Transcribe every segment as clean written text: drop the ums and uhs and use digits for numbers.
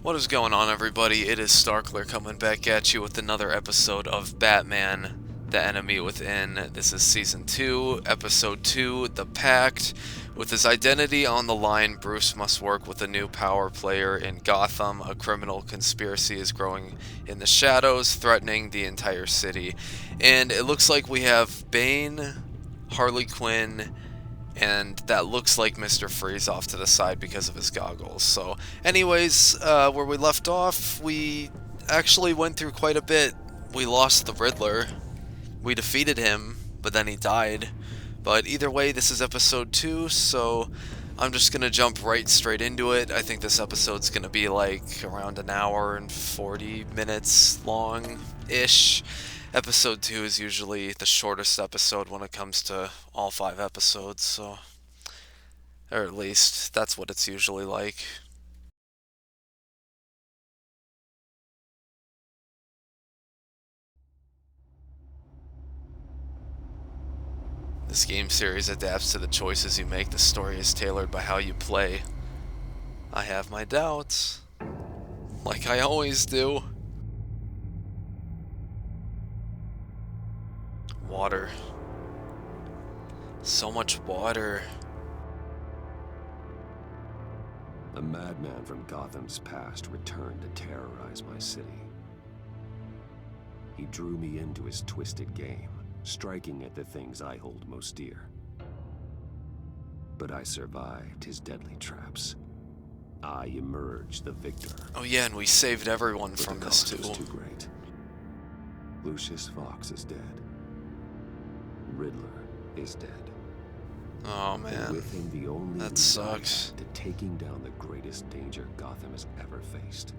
What is going on, everybody? It is Starkler coming back at you with another episode of Batman, The Enemy Within. This is Season 2, Episode 2, The Pact. With his identity on the line, Bruce must work with a new power player in Gotham. A criminal conspiracy is growing in the shadows, threatening the entire city. And it looks like we have Bane, Harley Quinn, and that looks like Mr. Freeze off to the side because of his goggles. So anyways, where we left off, we actually went through quite a bit. We lost the Riddler. We defeated him, but then he died. But either way, this is episode 2, so I'm just going to jump right straight into it. I think this episode's going to be like around an hour and 40 minutes long-ish. Episode 2 is usually the shortest episode when it comes to all 5 episodes, so... or at least, that's what it's usually like. This game series adapts to the choices you make. The story is tailored by how you play. I have my doubts. Like I always do. Water. So much water. A madman from Gotham's past returned to terrorize my city. He drew me into his twisted game, striking at the things I hold most dear. But I survived his deadly traps. I emerged the victor. Oh yeah, and we saved everyone But from the this cost too. was too great. Lucius Fox is dead. Riddler is dead. Oh And man, with him, the only that lead I sucks. had to taking down the greatest danger Gotham has ever faced.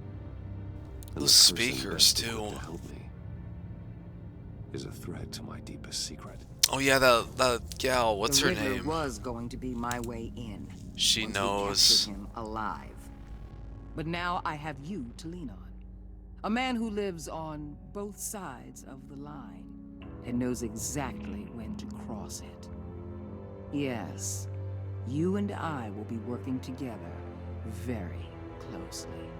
And Those the person speakers, best equipped too. to help me is a threat to my deepest secret. Oh yeah, that gal, what's the her Riddler name? was going to be my way in. She once knows. we captured him alive. But now I have you to lean on. A man who lives on both sides of the line and knows exactly when to cross it. Yes, you and I will be working together very closely.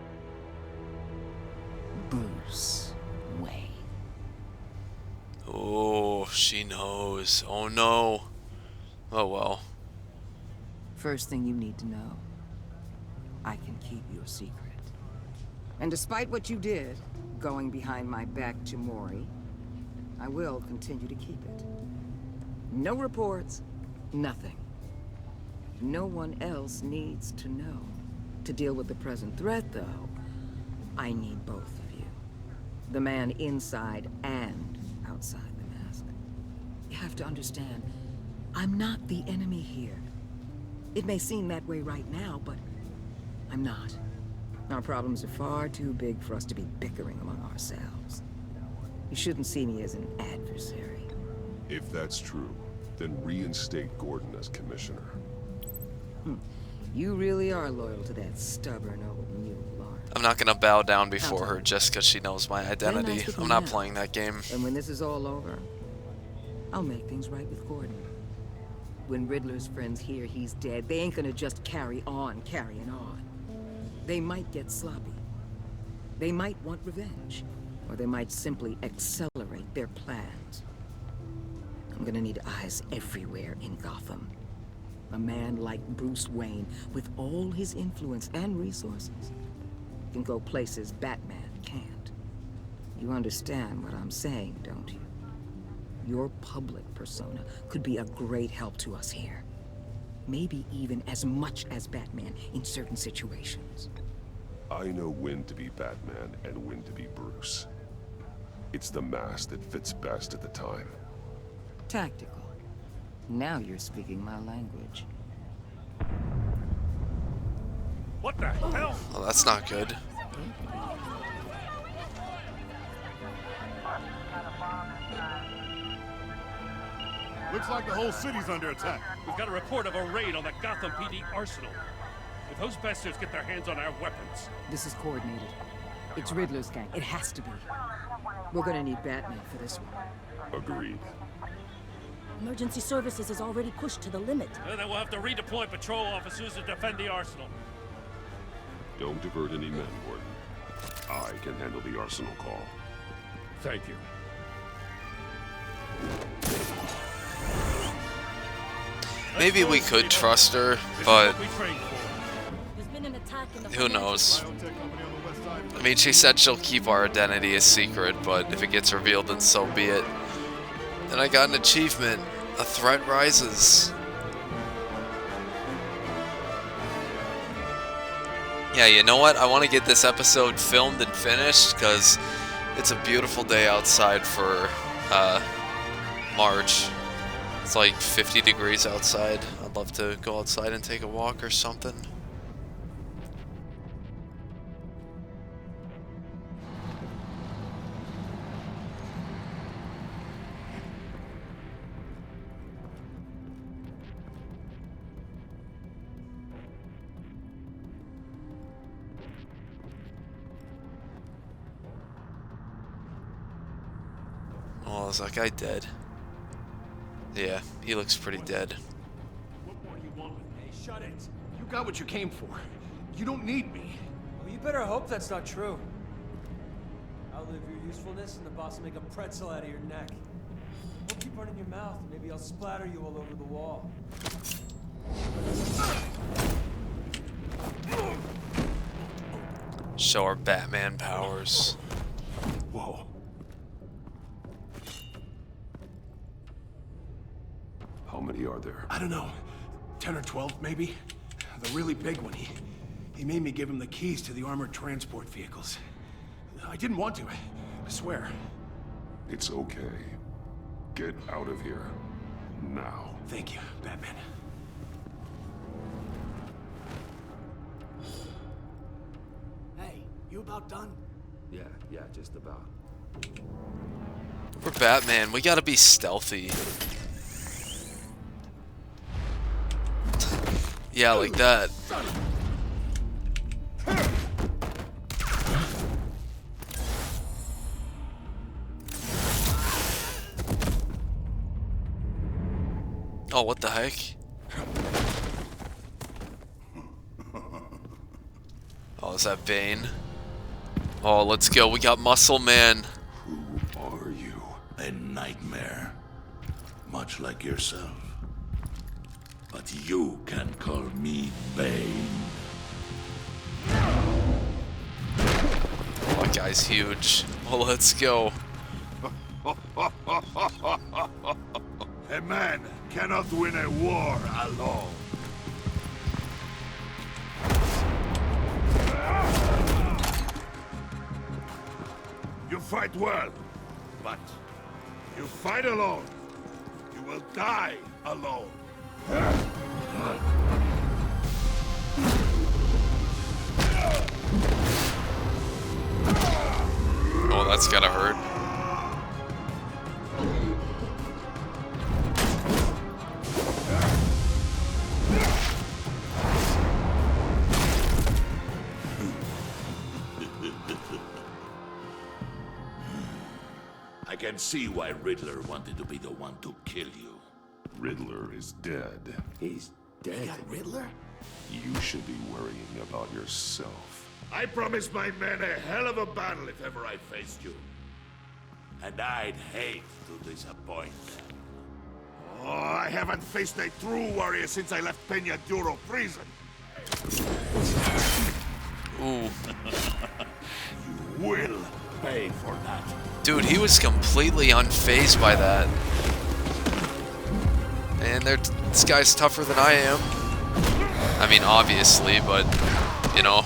Bruce Wayne. Oh, she knows. Oh no. Oh well. First thing you need to know, I can keep your secret. And despite what you did, going behind my back to Mori, I will continue to keep it. No reports, nothing. No one else needs to know. To deal with the present threat, though, I need both of you. The man inside and outside the mask. You have to understand, I'm not the enemy here. It may seem that way right now, but I'm not. Our problems are far too big for us to be bickering among ourselves. You shouldn't see me as an adversary. If that's true, then reinstate Gordon as commissioner. You really are loyal to that stubborn old mule, aren't I'm not gonna bow down before I'll her tell just because she knows my nice identity. with I'm me not now. playing that game. you? And when this is all over, I'll make things right with Gordon. When Riddler's friends hear he's dead, they ain't gonna just carry on carrying on. They might get sloppy. They might want revenge. Or they might simply accelerate their plans. I'm gonna need eyes everywhere in Gotham. A man like Bruce Wayne, with all his influence and resources, can go places Batman can't. You understand what I'm saying, don't you? Your public persona could be a great help to us here. Maybe even as much as Batman in certain situations. I know when to be Batman and when to be Bruce. It's the mask that fits best at the time. Tactical. Now you're speaking my language. What the hell? Oh, that's not good. Looks like the whole city's under attack. We've got a report of a raid on the Gotham PD arsenal. If those bastards get their hands on our weapons... This is coordinated. It's Riddler's gang. It has to be. We're gonna need Batman for this one. Agreed. Emergency services is already pushed to the limit. Then we'll have to redeploy patrol officers to defend the arsenal. Don't divert any men, Warden. I can handle the arsenal call. Thank you. Maybe we could trust her, but What we trained for. There's been an attack in the who knows? Biotech company on the west side. I mean, she said she'll keep our identity a secret, but if it gets revealed, then so be it. And I got an achievement. A threat rises. Yeah, you know what? I want to get this episode filmed and finished because it's a beautiful day outside for March. It's like 50 degrees outside. I'd love to go outside and take a walk or something. Oh, is that guy dead? Yeah, he looks pretty dead. What more do you want with me? Hey, shut it. You got what you came for. You don't need me. Well, you better hope that's not true. Outlive your usefulness and the boss will make a pretzel out of your neck. Don't keep running your mouth, and maybe I'll splatter you all over the wall. Show our Batman powers. Whoa. How many are there? I don't know. 10 or 12, maybe? The really big one, he made me give him the keys to the armored transport vehicles. I didn't want to, I swear. It's okay. Get out of here. Now. Thank you, Batman. Hey, you about done? Yeah, just about. We're Batman. We gotta be stealthy. Yeah, like that. Oh, what the heck? Oh, is that Bane? Oh, let's go. We got Muscle Man. Who are you? A nightmare, much like yourself. But you can call me Bane. Oh, that guy's huge. Oh, let's go. A man cannot win a war alone. You fight well, but you fight alone. You will die alone. Oh, that's gotta hurt. I can see why Riddler wanted to be the one to kill you. Riddler is dead. He's dead. Riddler? You should be worrying about yourself. I promised my men a hell of a battle if ever I faced you. And I'd hate to disappoint them. Oh, I haven't faced a true warrior since I left Peña Duro prison. Ooh. You will pay for that. Dude, he was completely unfazed by that. And this guy's tougher than I am. I mean, obviously, but, you know.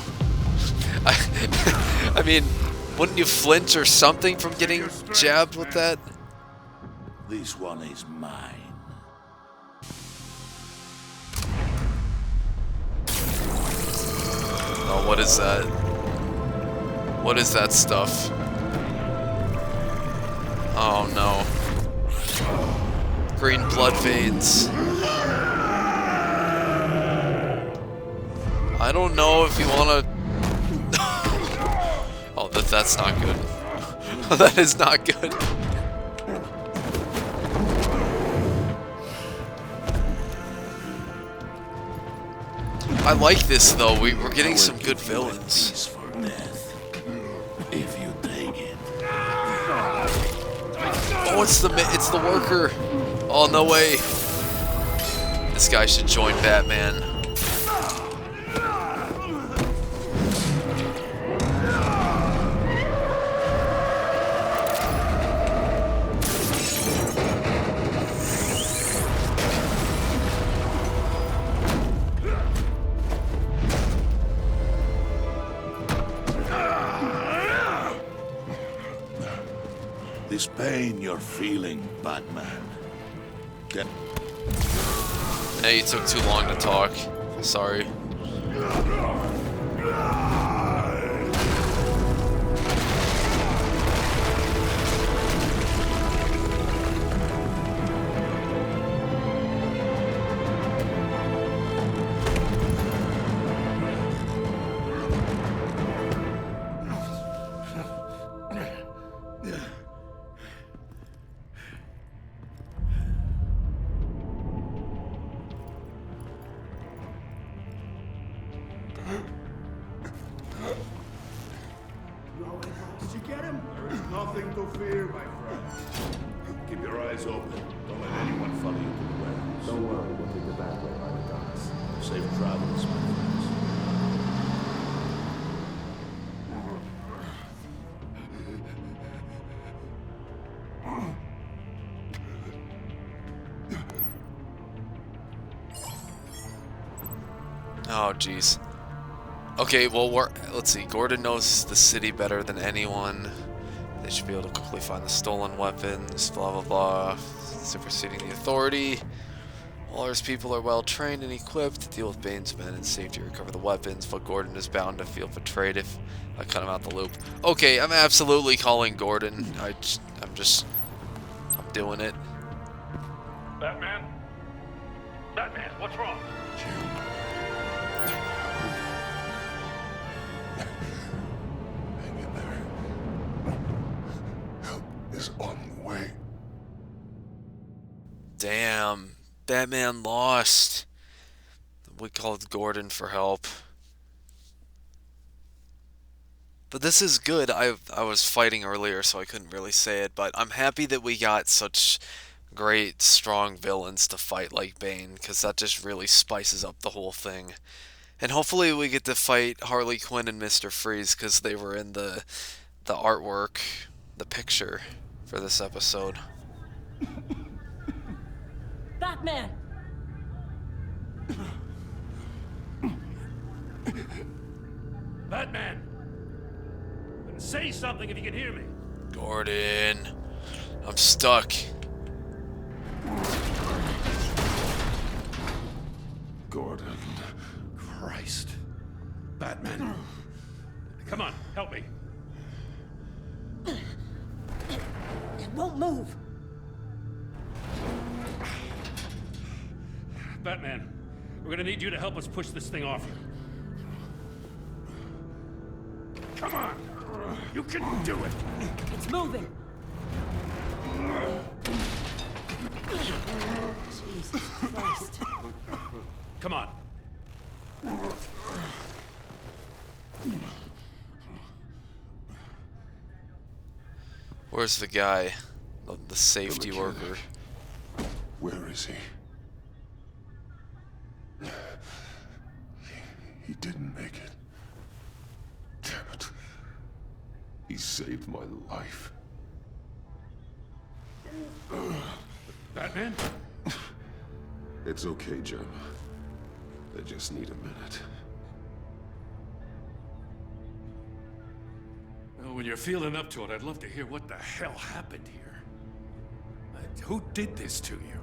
I mean, wouldn't you flinch or something from getting jabbed with that? This one is mine. Oh, what is that? What is that stuff? Oh no. Green blood veins. I don't know if you wanna... Oh, that's not good. That is not good. I like this though. We're getting some good villains. For death, if you take it. Oh, it's the worker. Oh, no way. This guy should join Batman. This pain you're feeling, Batman. Hey, you took too long to talk. Sorry. Did you get him? There is nothing to fear, my friend. Keep your eyes open. Don't let anyone follow you to the warehouse. Don't worry, we'll take the back way by the docks. Safe travels, my friends. Oh, jeez. Okay, well, let's see. Gordon knows the city better than anyone. They should be able to quickly find the stolen weapons, blah, blah, blah. Superseding the authority. Waller's people are well trained and equipped to deal with Bane's men and safety recover the weapons, but Gordon is bound to feel betrayed if I cut him out the loop. Okay, I'm absolutely calling Gordon. I'm doing it. Batman? Batman, what's wrong? Hang in there. Help is on the way. Damn. Batman lost. We called Gordon for help. But this is good. I was fighting earlier, so I couldn't really say it, but I'm happy that we got such great, strong villains to fight like Bane, because that just really spices up the whole thing. And hopefully we get to fight Harley Quinn and Mr. Freeze, because they were in the artwork, the picture for this episode. Batman! Batman! Say something if you can hear me. Gordon, I'm stuck. Gordon. Christ. Batman. Come on, help me. It won't move. Batman, we're gonna need you to help us push this thing off you. Come on! You can do it! It's moving. Jesus Christ. Come on. Where's the guy? The safety The worker. mechanic. Where is he? He didn't make it. Damn it. He saved my life. Batman? It's okay, Jim. I just need a minute. Well, when you're feeling up to it, I'd love to hear what the hell happened here. Who did this to you?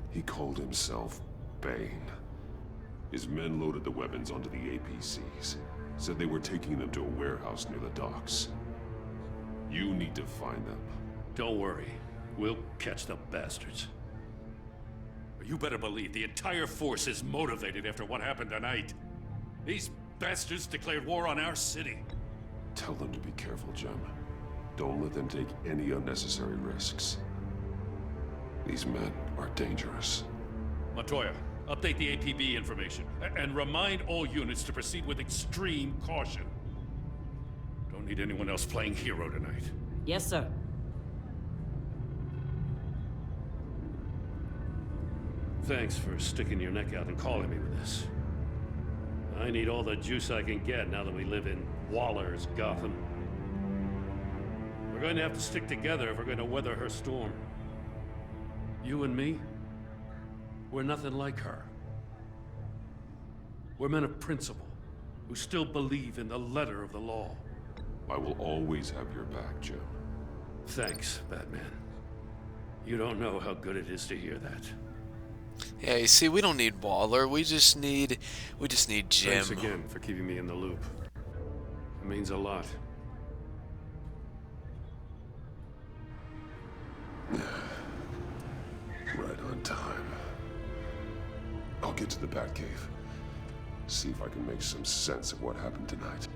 He called himself Bane. His men loaded the weapons onto the APCs. Said they were taking them to a warehouse near the docks. You need to find them. Don't worry. We'll catch the bastards. But you better believe the entire force is motivated after what happened tonight. These bastards declared war on our city. Tell them to be careful, Jim. Don't let them take any unnecessary risks. These men are dangerous. Montoya, Update the APB information, and remind all units to proceed with extreme caution. Don't need anyone else playing hero tonight. Yes, sir. Thanks for sticking your neck out and calling me with this. I need all the juice I can get now that we live in Waller's Gotham. We're going to have to stick together if we're going to weather her storm. You and me, we're nothing like her. We're men of principle, who still believe in the letter of the law. I will always have your back, Jim. Thanks, Batman. You don't know how good it is to hear that. Yeah, you see, we don't need Waller. We just need Jim. Thanks again for keeping me in the loop. It means a lot. Right on time. I'll get to the Batcave. See if I can make some sense of what happened tonight.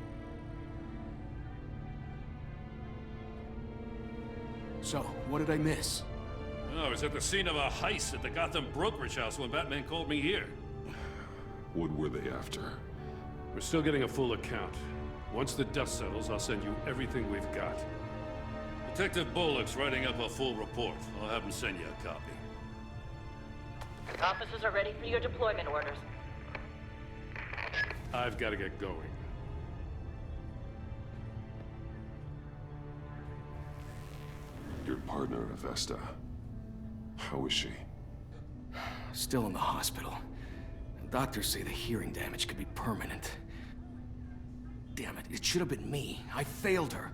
So, what did I miss? Oh, I was at the scene of a heist at the Gotham brokerage house when Batman called me here. What were they after? We're still getting a full account. Once the dust settles, I'll send you everything we've got. Detective Bullock's writing up a full report. I'll have him send you a copy. Officers are ready for your deployment orders. I've got to get going. Your partner, Avesta. How is she? Still in the hospital. Doctors say the hearing damage could be permanent. Damn it, it should have been me. I failed her.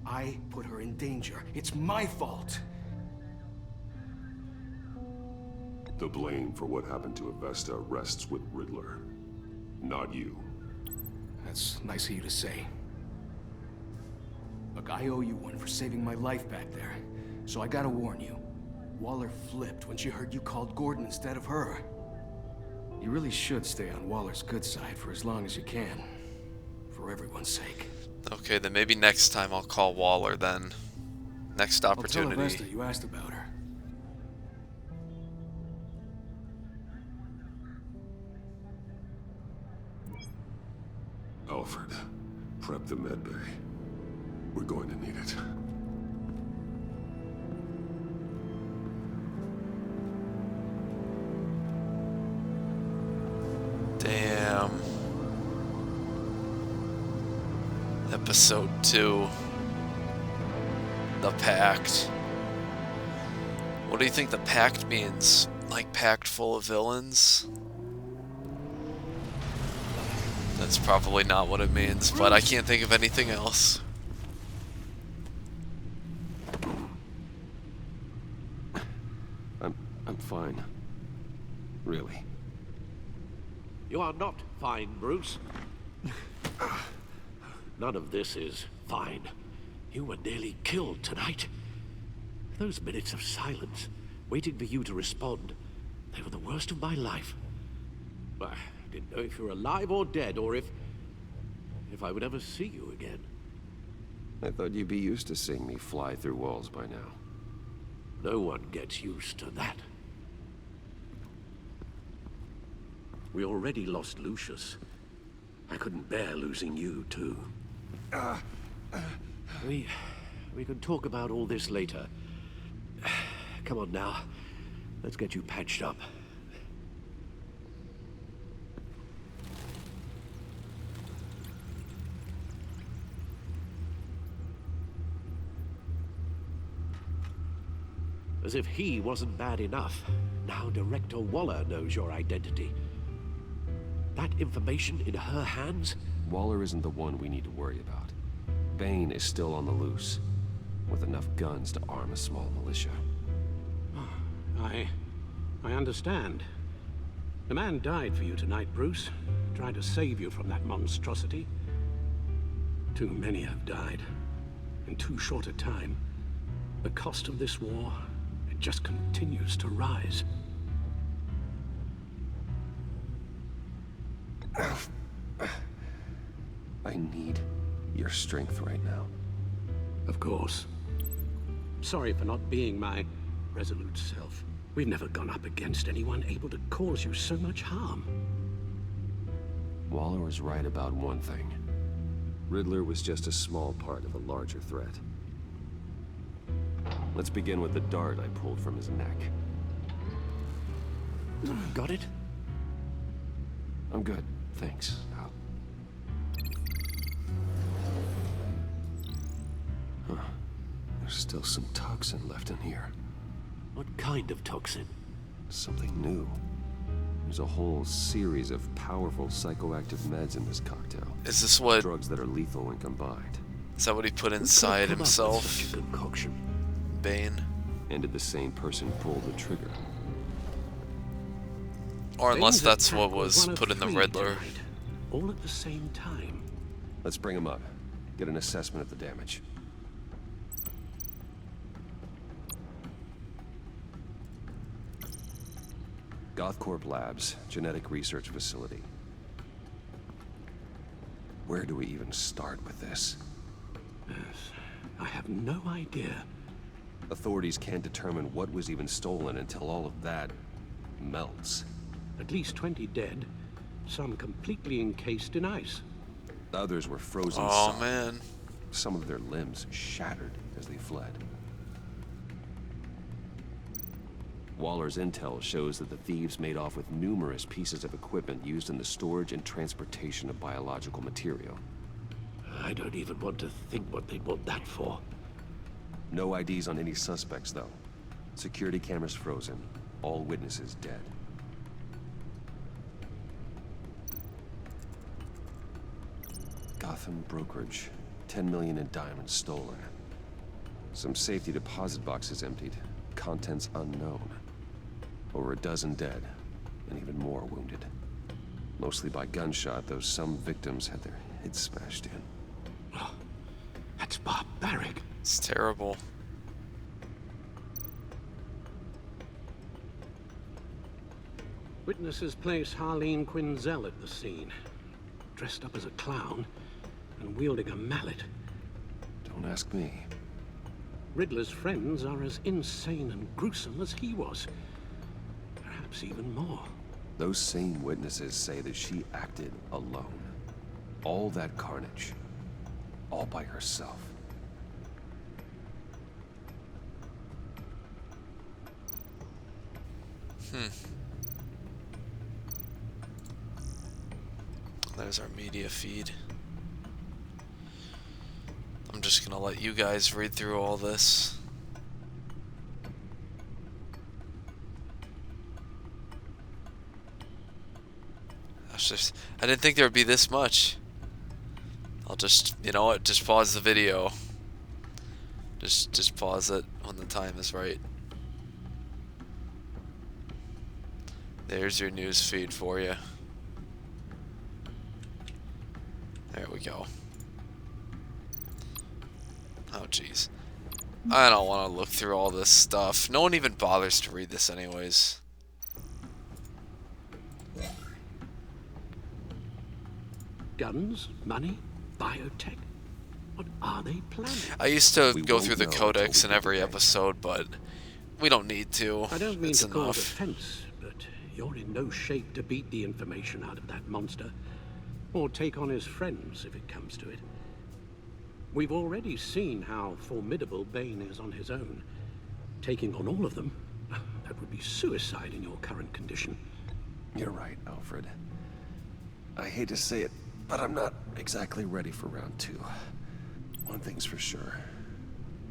I put her in danger. It's my fault. The blame for what happened to Avesta rests with Riddler, not you. That's nice of you to say. Look, I owe you one for saving my life back there. So I gotta warn you. Waller flipped when she heard you called Gordon instead of her. You really should stay on Waller's good side for as long as you can. For everyone's sake. Okay, then maybe next time I'll call Waller then. Next opportunity. I'll tell Avesta you asked about her. Alfred, prep the med bay. We're going to need it. Damn. Episode 2. The Pact. What do you think the Pact means? Like packed full of villains? That's probably not what it means, but I can't think of anything else. I'm fine. Really. You are not fine, Bruce. None of this is fine. You were nearly killed tonight. Those minutes of silence, waiting for you to respond, they were the worst of my life. I didn't know if you were alive or dead, or if I would ever see you again. I thought you'd be used to seeing me fly through walls by now. No one gets used to that. We already lost Lucius. I couldn't bear losing you, too. We can talk about all this later. Come on now. Let's get you patched up. As if he wasn't bad enough, now Director Waller knows your identity. That information in her hands? Waller isn't the one we need to worry about. Bane is still on the loose, with enough guns to arm a small militia. I understand. The man died for you tonight, Bruce. Tried to save you from that monstrosity. Too many have died. In too short a time. The cost of this war, it just continues to rise. I need your strength right now. Of course. Sorry for not being my resolute self. We've never gone up against anyone able to cause you so much harm. Waller was right about one thing. Riddler was just a small part of a larger threat. Let's begin with the dart I pulled from his neck. Got it? I'm good, thanks. Huh. There's still some toxin left in here. What kind of toxin? Something new. There's a whole series of powerful psychoactive meds in this cocktail. Is this what... drugs that are lethal when combined. Is that what he put inside himself? Such a concoction. Bane? And did the same person pull the trigger? Or unless Bane's that's attack what was one of put in the 3 Riddler. tonight, all at the same time. Let's bring him up. Get an assessment of the damage. Gothcorp Labs, genetic research facility. Where do we even start with this? Yes, I have no idea. Authorities can't determine what was even stolen until all of that melts. At least 20 dead, some completely encased in ice. Others were frozen Oh solid. man. Some of their limbs shattered as they fled. Waller's intel shows that the thieves made off with numerous pieces of equipment used in the storage and transportation of biological material. I don't even want to think what they'd want that for. No IDs on any suspects, though. Security cameras frozen. All witnesses dead. Gotham brokerage. 10 million in diamonds stolen. Some safety deposit boxes emptied. Contents unknown. Over a dozen dead, and even more wounded. Mostly by gunshot, though some victims had their heads smashed in. Oh, that's barbaric. It's terrible. Witnesses place Harleen Quinzel at the scene, dressed up as a clown and wielding a mallet. Don't ask me. Riddler's friends are as insane and gruesome as he was. Perhaps even more. Those same witnesses say that she acted alone. All that carnage. All by herself. There's our media feed. I'm just gonna let you guys read through all this. I didn't think there would be this much. I'll just, you know what, just pause the video. Just pause it when the time is right. There's your news feed for you. There we go. Oh jeez. I don't want to look through all this stuff. No one even bothers to read this anyways. Guns, money, biotech. What are they planning? I used to We go won't through the know codex until in we every get the episode, but we don't need to. I don't mean It's to cause enough. offense, but you're in no shape to beat the information out of that monster, or take on his friends if it comes to it. We've already seen how formidable Bane is on his own. Taking on all of them, that would be suicide in your current condition. You're right, Alfred. I hate to say it, but I'm not exactly ready for round 2. One thing's for sure.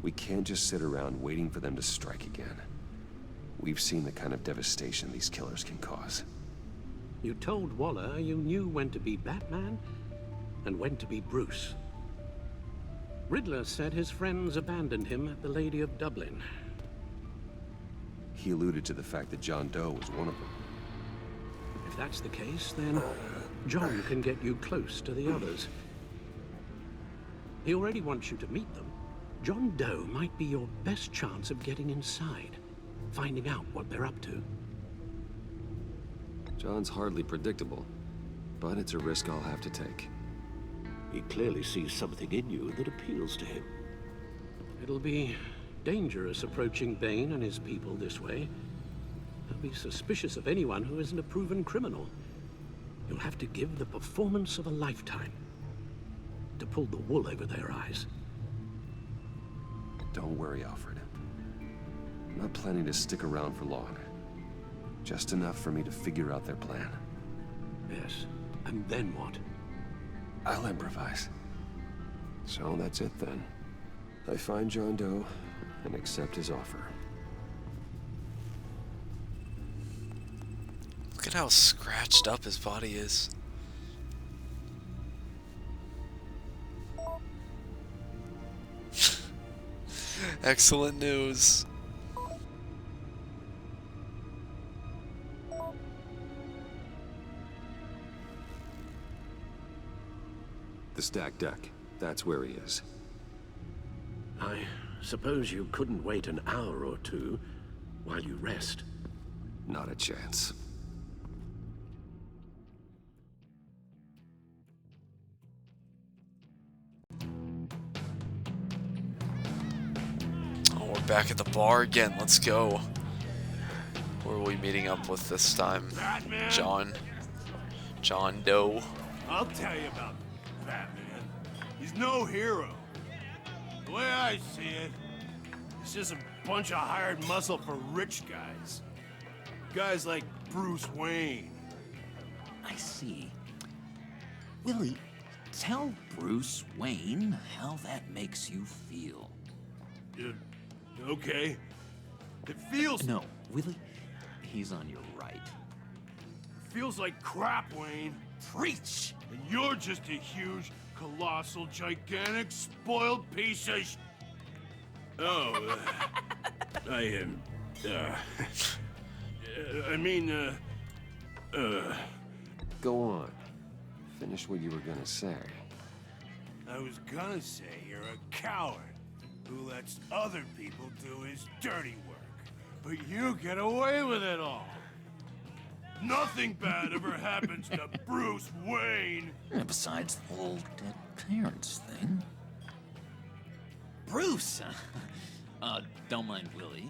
We can't just sit around waiting for them to strike again. We've seen the kind of devastation these killers can cause. You told Waller you knew when to be Batman and when to be Bruce. Riddler said his friends abandoned him at the Lady of Dublin. He alluded to the fact that John Doe was one of them. If that's the case, then John can get you close to the others. He already wants you to meet them. John Doe might be your best chance of getting inside, finding out what they're up to. John's hardly predictable, but it's a risk I'll have to take. He clearly sees something in you that appeals to him. It'll be dangerous approaching Bane and his people this way. They'll be suspicious of anyone who isn't a proven criminal. You'll have to give the performance of a lifetime to pull the wool over their eyes. Don't worry, Alfred. I'm not planning to stick around for long. Just enough for me to figure out their plan. Yes, and then what? I'll improvise. So that's it then. I find John Doe and accept his offer. Look at how scratched up his body is. Excellent news. The stacked deck. That's where he is. I suppose you couldn't wait an hour or two while you rest. Not a chance. Oh, we're back at the bar again. Let's go. Who are we meeting up with this time? Batman? John Doe. I'll tell you about Batman. He's no hero. The way I see it, he's just a bunch of hired muscle for rich guys. Guys like Bruce Wayne. I see. Willie, tell Bruce Wayne how that makes you feel. Okay. It feels... No, Willie, he's on your right. Feels like crap, Wayne. Preach! And you're just a huge, colossal, gigantic, spoiled piece of sh... Oh, I am... Go on. Finish what you were gonna say. I was gonna say you're a coward who lets other people do his dirty work. But you get away with it all. Nothing bad ever happens to Bruce Wayne. And besides the whole dead parents thing. Bruce! Don't mind Willie.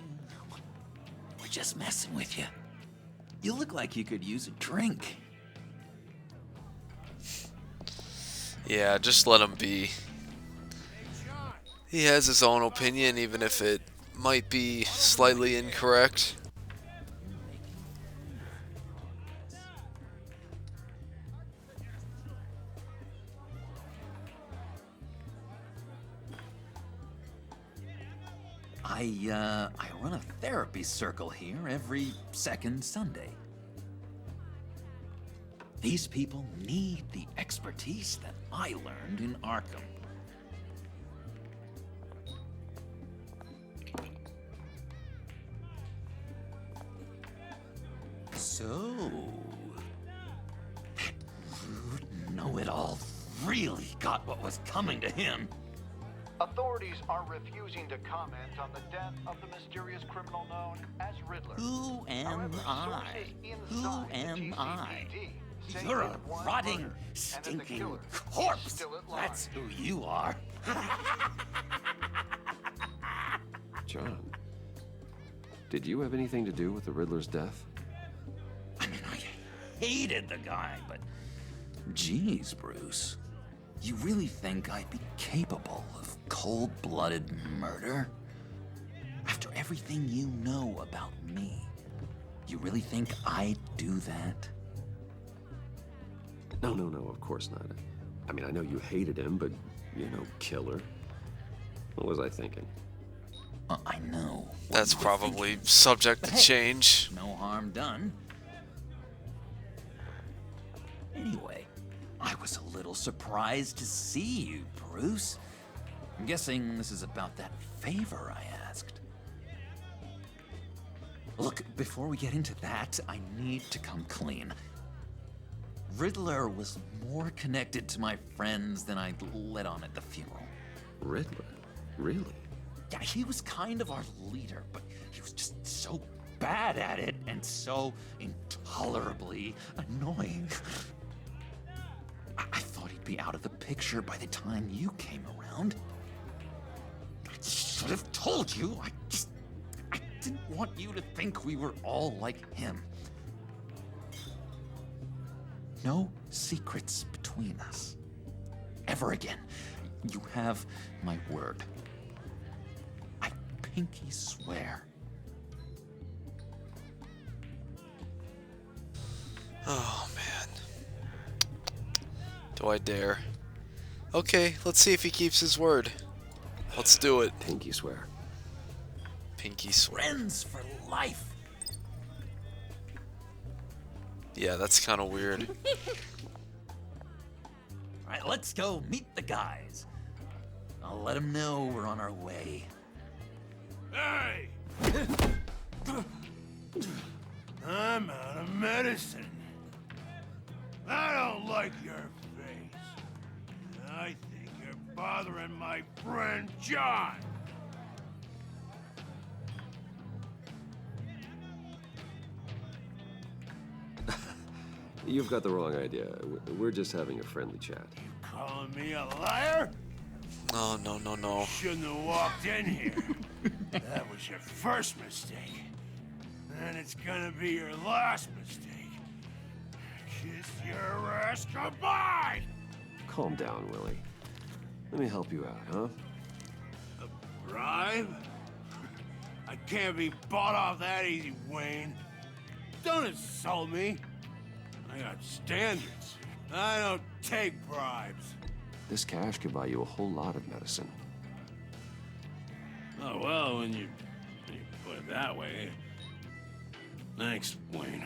We're just messing with you. You look like you could use a drink. Yeah, just let him be. He has his own opinion, even if it might be slightly incorrect. I run a therapy circle here every second Sunday. These people need the expertise that I learned in Arkham. So, that rude know-it-all really got what was coming to him. Authorities are refusing to comment on the death of the mysterious criminal known as Riddler. Who am However, I? sources Who inside the am I? GCPD say You're a that one rotting, murdered and that the stinking killer is corpse. still at large. That's who you are. John, did you have anything to do with the Riddler's death? I mean, I hated the guy, but geez, Bruce. You really think I'd be capable of cold-blooded murder? After everything you know about me, you really think I'd do that? No, of course not. I mean, I know you hated him, but, you know, killer. What was I thinking? I know. That's probably subject to change. No harm done. Anyway, I was a little surprised to see you, Bruce. I'm guessing this is about that favor I asked. Look, before we get into that, I need to come clean. Riddler was more connected to my friends than I'd let on at the funeral. Riddler? Really? Yeah, he was kind of our leader, but he was just so bad at it and so intolerably annoying. I thought he'd be out of the picture by the time you came around. should have told you. I didn't want you to think we were all like him. No secrets between us. Ever again. You have my word. I pinky swear. Oh, man. Do I dare? Okay, let's see if he keeps his word. Let's do it. Pinky swear. Pinky swear. Friends for life. Yeah, that's kind of weird. Alright, let's go meet the guys. I'll let them know we're on our way. Hey! I'm out of medicine. I don't like your face. I think you're bothering my friend John. You've got the wrong idea. We're just having a friendly chat. Calling me a liar? Oh, no, no, no. Shouldn't have walked in here. That was your first mistake. And it's gonna be your last mistake. Kiss your ass goodbye! Calm down, Willie. Let me help you out, huh? A bribe? I can't be bought off that easy, Wayne. Don't insult me. I got standards. I don't take bribes. This cash could buy you a whole lot of medicine. Oh, well, when you put it that way. Thanks, Wayne.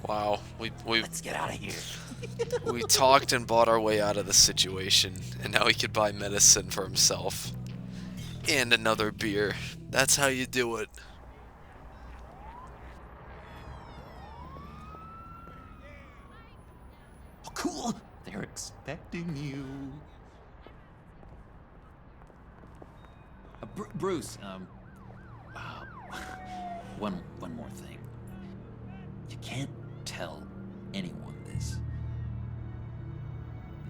Wow, Let's get out of here. we talked and bought our way out of the situation, and now he could buy medicine for himself. And another beer. That's how you do it. Oh, cool. They're expecting you. Bruce, one more thing. You can't tell anyone this.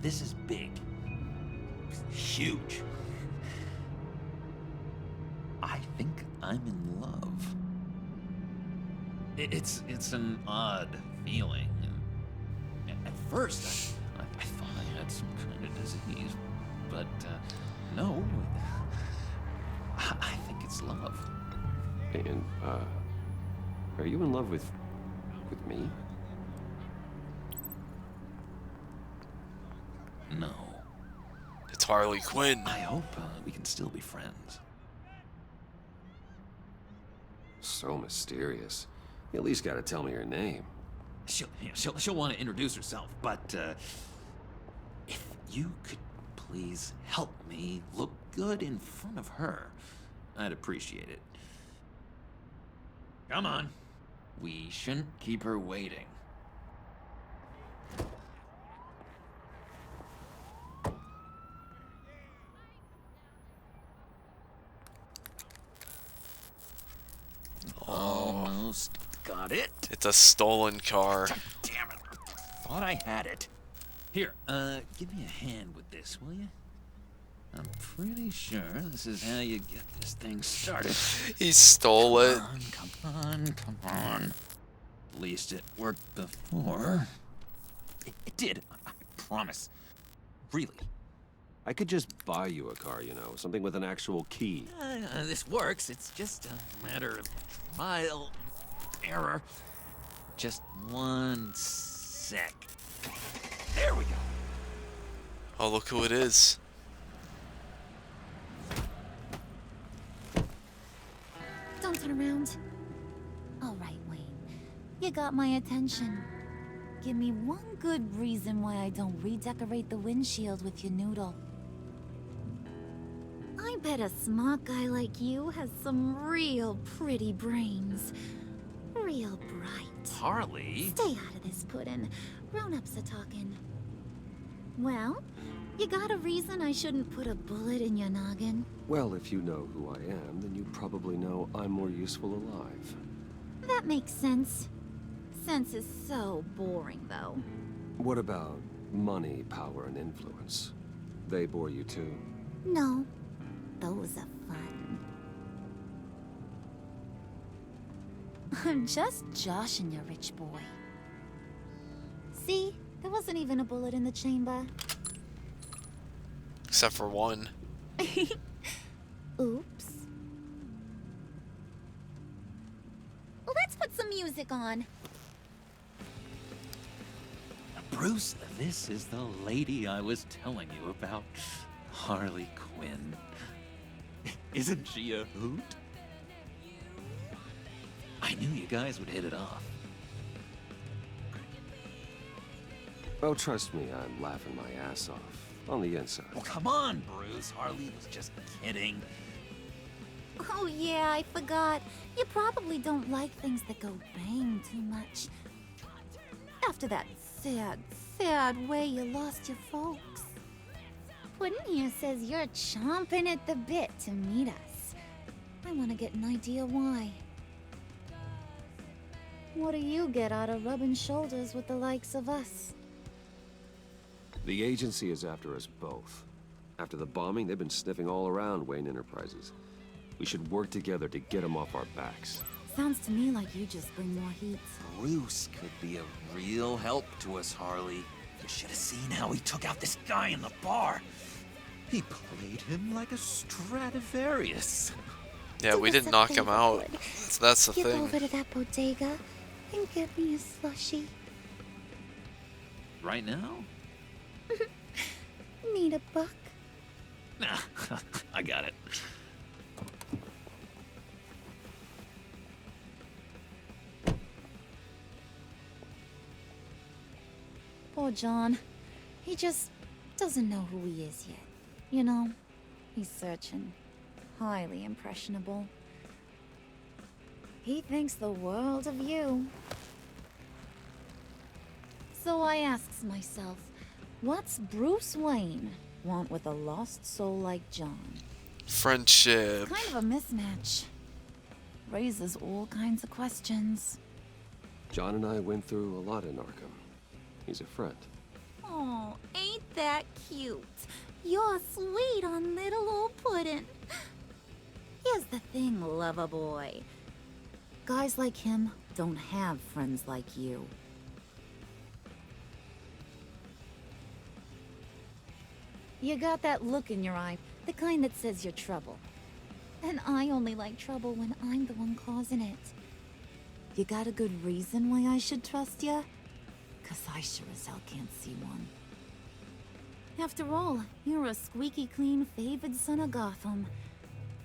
This is big. Huge. I think I'm in love. It's an odd feeling. At first, I thought I had some kind of disease, but no. I think it's love. And, are you in love with me? No. It's Harley Quinn. I hope we can still be friends. So mysterious. You at least gotta tell me her name. She'll want to introduce herself, but if you could please help me look good in front of her, I'd appreciate it. Come on. We shouldn't keep her waiting. Almost got it. It's a stolen car. Damn it. Thought I had it. Here, give me a hand with this, will you? I'm pretty sure this is how you get this thing started. He stole it. Come on. At least it worked before. It did. I promise. Really. I could just buy you a car, you know, something with an actual key. This works. It's just a matter of trial error. Just one sec. There we go. Oh, look who it is. Don't turn around. All right, Wayne. You got my attention. Give me one good reason why I don't redecorate the windshield with your noodle. I bet a smart guy like you has some real pretty brains. Real bright. Harley? Stay out of this, Puddin'. Grown-ups are talking. Well, you got a reason I shouldn't put a bullet in your noggin? Well, if you know who I am, then you probably know I'm more useful alive. That makes sense. Nonsense is so boring, though. What about money, power, and influence? They bore you too? No, those are fun. I'm just joshing you, rich boy. See? There wasn't even a bullet in the chamber. Except for one. Oops. Well, let's put some music on. Bruce, this is the lady I was telling you about. Harley Quinn. Isn't she a hoot? I knew you guys would hit it off. Oh, trust me, I'm laughing my ass off. On the inside. Oh, come on, Bruce. Harley was just kidding. Oh yeah, I forgot. You probably don't like things that go bang too much. After that sad, sad way you lost your folks. Puddin' here says you're chomping at the bit to meet us. I want to get an idea why. What do you get out of rubbing shoulders with the likes of us? The agency is after us both. After the bombing, they've been sniffing all around Wayne Enterprises. We should work together to get them off our backs. Sounds to me like you just bring more heat. Bruce could be a real help to us, Harley. You should have seen how he took out this guy in the bar. He played him like a Stradivarius. Yeah, we didn't knock him out. So that's the Get thing. over to that bodega and get me a slushie. Right now? Need a buck? Nah, I got it. Poor John. He just doesn't know who he is yet. You know, he's searching. Highly impressionable. He thinks the world of you. So I asks myself, what's Bruce Wayne want with a lost soul like John? Friendship. Kind of a mismatch. Raises all kinds of questions. John and I went through a lot in Arkham. He's a friend. Oh, ain't that cute? You're sweet on little old Puddin'. Here's the thing, lover boy. Guys like him don't have friends like you. You got that look in your eye, the kind that says you're trouble. And I only like trouble when I'm the one causing it. You got a good reason why I should trust you? 'Cause I sure as hell can't see one. After all, you're a squeaky clean favored son of Gotham.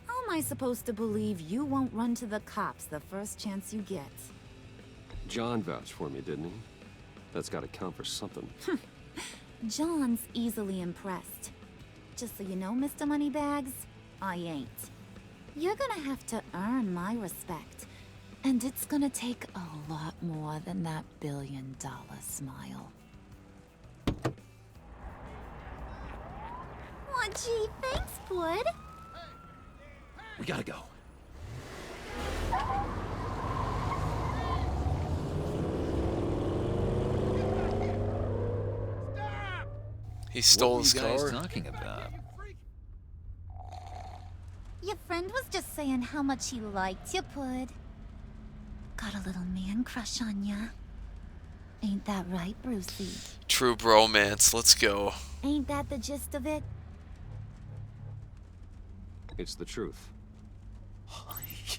How am I supposed to believe you won't run to the cops the first chance you get? John vouched for me, didn't he? That's gotta count for something. John's easily impressed. Just so you know, Mr. Moneybags, I ain't. You're gonna have to earn my respect. And it's gonna take a lot more than that billion-dollar smile. Aw, gee, thanks, Bud. We gotta go. He stole his What were you car. guys talking about? Your friend was just saying how much he liked you, Pud. Got a little man crush on ya. Ain't that right, Brucey? True bromance. Let's go. Ain't that the gist of it? It's the truth.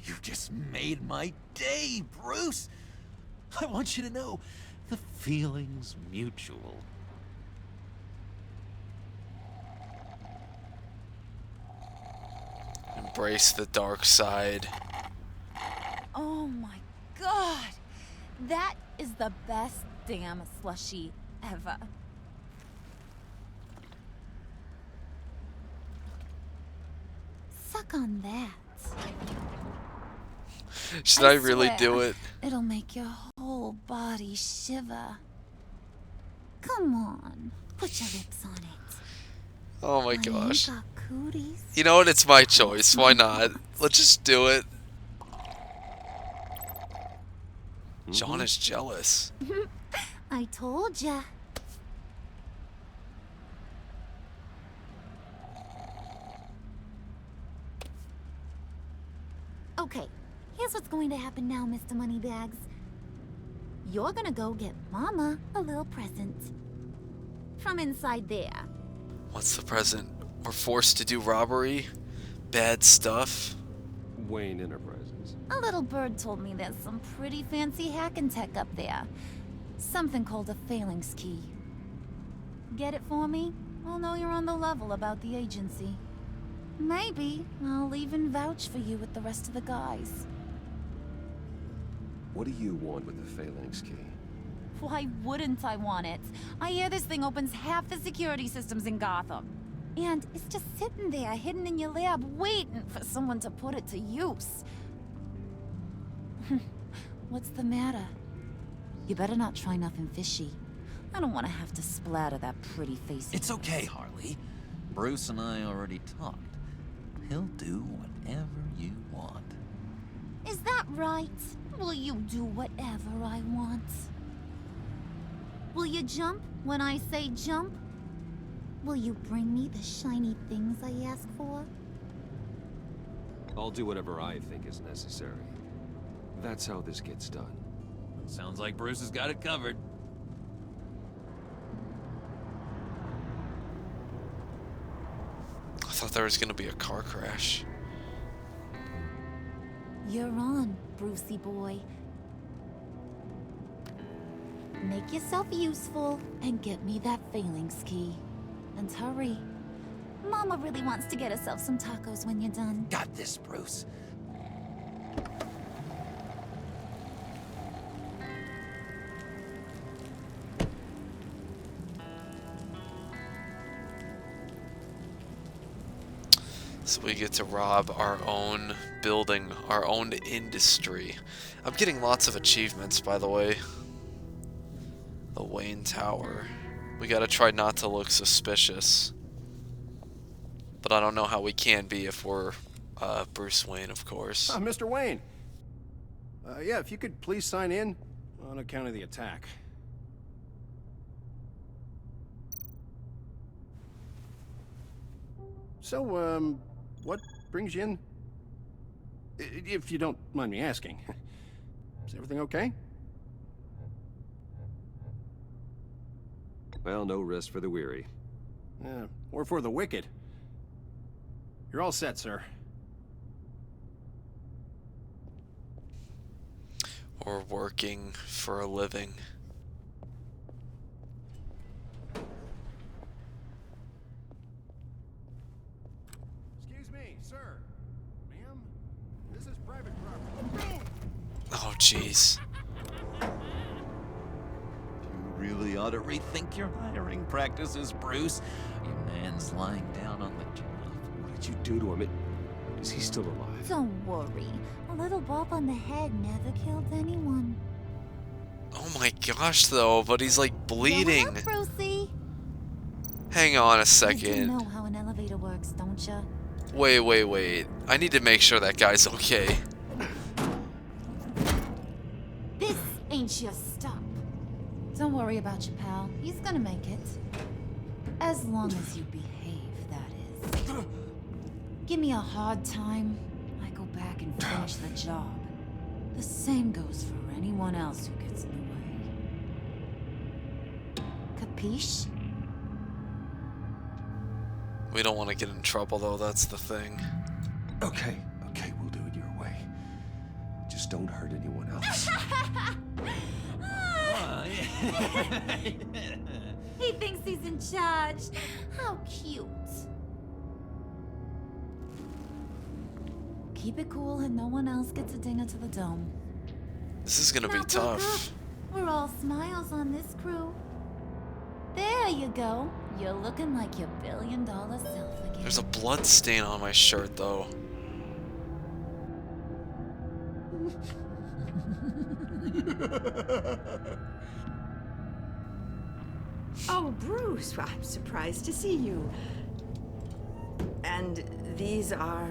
You just made my day, Bruce. I want you to know the feeling's mutual. Embrace the dark side. Oh my god! That is the best damn slushie ever. Suck on that. Should I really do swear, it? It'll make your whole body shiver. Come on, put your lips on it. Oh my I ain't gosh. got cooties. You know what? It's my choice. Why not? Let's just do it. John is jealous. I told ya. Okay, here's what's going to happen now, Mr. Moneybags. You're gonna go get Mama a little present. From inside there. What's the present? We're forced to do robbery? Bad stuff? Wayne Enterprises. A little bird told me there's some pretty fancy hacking tech up there. Something called a phalanx key. Get it for me? I'll know you're on the level about the agency. Maybe I'll even vouch for you with the rest of the guys. What do you want with the phalanx key? Why wouldn't I want it? I hear this thing opens half the security systems in Gotham. And it's just sitting there, hidden in your lab, waiting for someone to put it to use. What's the matter? You better not try nothing fishy. I don't want to have to splatter that pretty face. It's okay, Harley. Bruce and I already talked. He'll do whatever you want. Is that right? Will you do whatever I want? Will you jump when I say jump? Will you bring me the shiny things I ask for? I'll do whatever I think is necessary. That's how this gets done. Sounds like Bruce has got it covered. I thought there was gonna be a car crash. You're on, Brucey boy. Make yourself useful and get me that phalanx key. And hurry. Mama really wants to get herself some tacos when you're done. Got this, Bruce. So we get to rob our own building, our own industry. I'm getting lots of achievements, by the way. The Wayne Tower. We gotta try not to look suspicious. But I don't know how we can be if we're Bruce Wayne, of course. Mr. Wayne. Yeah, if you could please sign in on account of the attack. So, what brings you in? If you don't mind me asking. Is everything okay? Well, no rest for the weary. Or for the wicked. You're all set, sir. Or working for a living. Excuse me, sir. Ma'am, this is private property. Oh, jeez. You really ought to rethink your hiring practices, Bruce. Your man's lying down on the job. What did you do to him? Is he still alive? Don't worry. A little bump on the head never killed anyone. Oh my gosh, though, but he's like bleeding. Up, Brucey. Hang on a You do second. know how an elevator works, don't you? Wait. I need to make sure that guy's okay. This ain't your stop. Don't worry about your pal. He's gonna make it. As long as you behave, that is. Give me a hard time, I go back and finish the job. The same goes for anyone else who gets in the way. Capiche? We don't want to get in trouble, though, that's the thing. Okay, we'll do it your way. Just don't hurt anyone else. He thinks he's in charge. How cute. Keep it cool and no one else gets a dinger to the dome. This is gonna be Now, tough. We're all smiles on this crew. There you go. You're looking like your billion-dollar self again. There's a blood stain on my shirt, though. Oh, Bruce, I'm surprised to see you. And these are...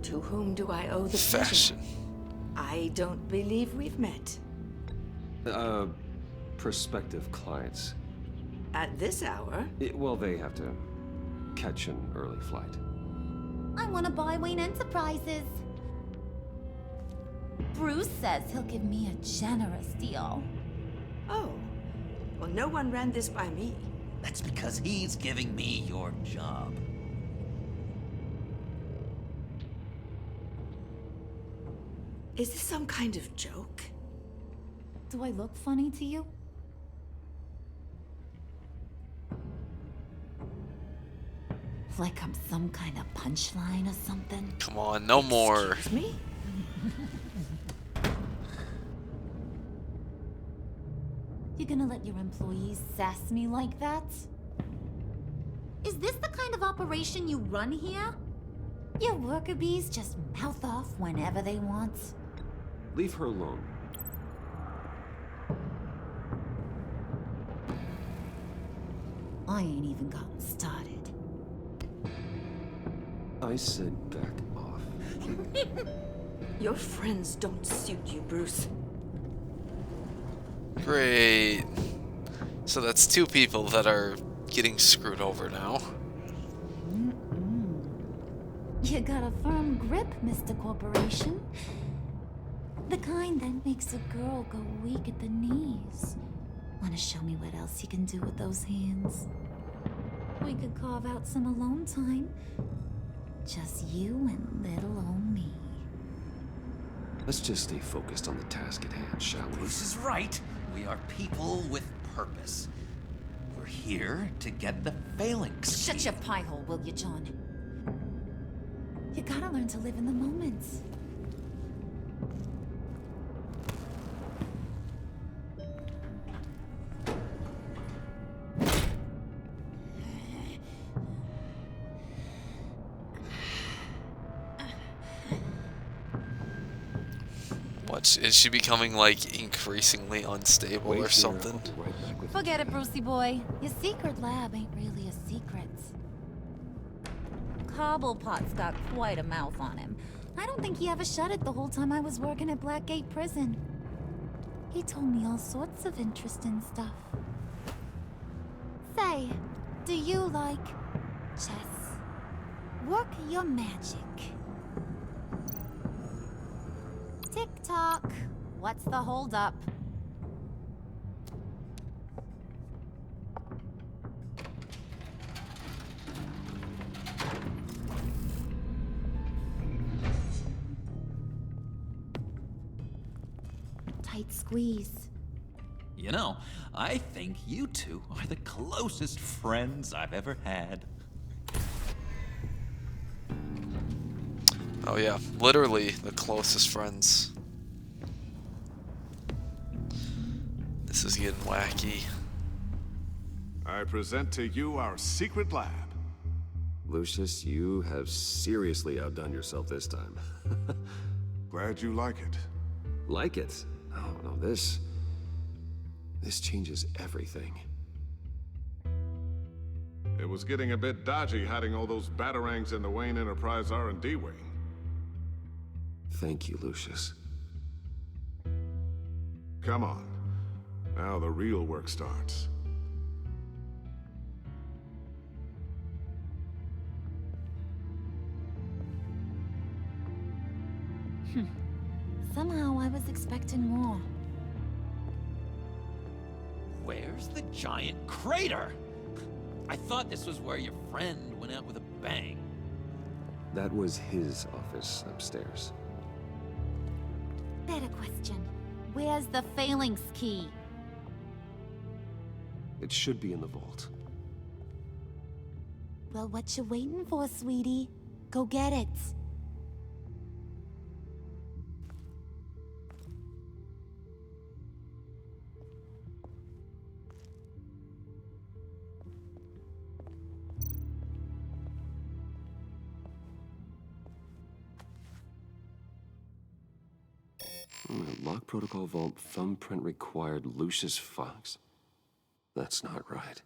To whom do I owe the pleasure? Fashion. I don't believe we've met. Prospective clients. At this hour? Well, they have to catch an early flight. I want to buy Wayne Enterprises. Bruce says he'll give me a generous deal. Oh. Well, no one ran this by me. That's because he's giving me your job. Is this some kind of joke? Do I look funny to you? Like I'm some kind of punchline or something? Come on, no more. Excuse me? You gonna let your employees sass me like that? Is this the kind of operation you run here? Your worker bees just mouth off whenever they want. Leave her alone. I ain't even gotten started. I said back off. Your friends don't suit you, Bruce. Great. So that's two people that are getting screwed over now. You got a firm grip, Mr. Corporation. The kind that makes a girl go weak at the knees. Wanna show me what else you can do with those hands? We could carve out some alone time. Just you and little old me. Let's just stay focused on the task at hand, shall we? Bruce is right. We are people with purpose. We're here to get the phalanx. Shut your pie hole, will you, John? You gotta learn to live in the moment. What, is she becoming like increasingly unstable or something? Forget it, Brucey boy. Your secret lab ain't really a secret. Cobblepot's got quite a mouth on him. I don't think he ever shut it the whole time I was working at Blackgate Prison. He told me all sorts of interesting stuff. Say, do you like chess? Work your magic. Tick-tock. What's the holdup? Tight squeeze. You know, I think you two are the closest friends I've ever had. Oh yeah, literally the closest friends. This is getting wacky. I present to you our secret lab. Lucius, you have seriously outdone yourself this time. Glad you like it. Like it? Oh, no, this changes everything. It was getting a bit dodgy hiding all those batarangs in the Wayne Enterprise R&D wing. Thank you, Lucius. Come on. Now the real work starts. Somehow I was expecting more. Where's the giant crater? I thought this was where your friend went out with a bang. That was his office upstairs. Better question. Where's the phalanx key? It should be in the vault. Well, what you waiting for, sweetie? Go get it. Lock protocol vault thumbprint required Lucius Fox. That's not right.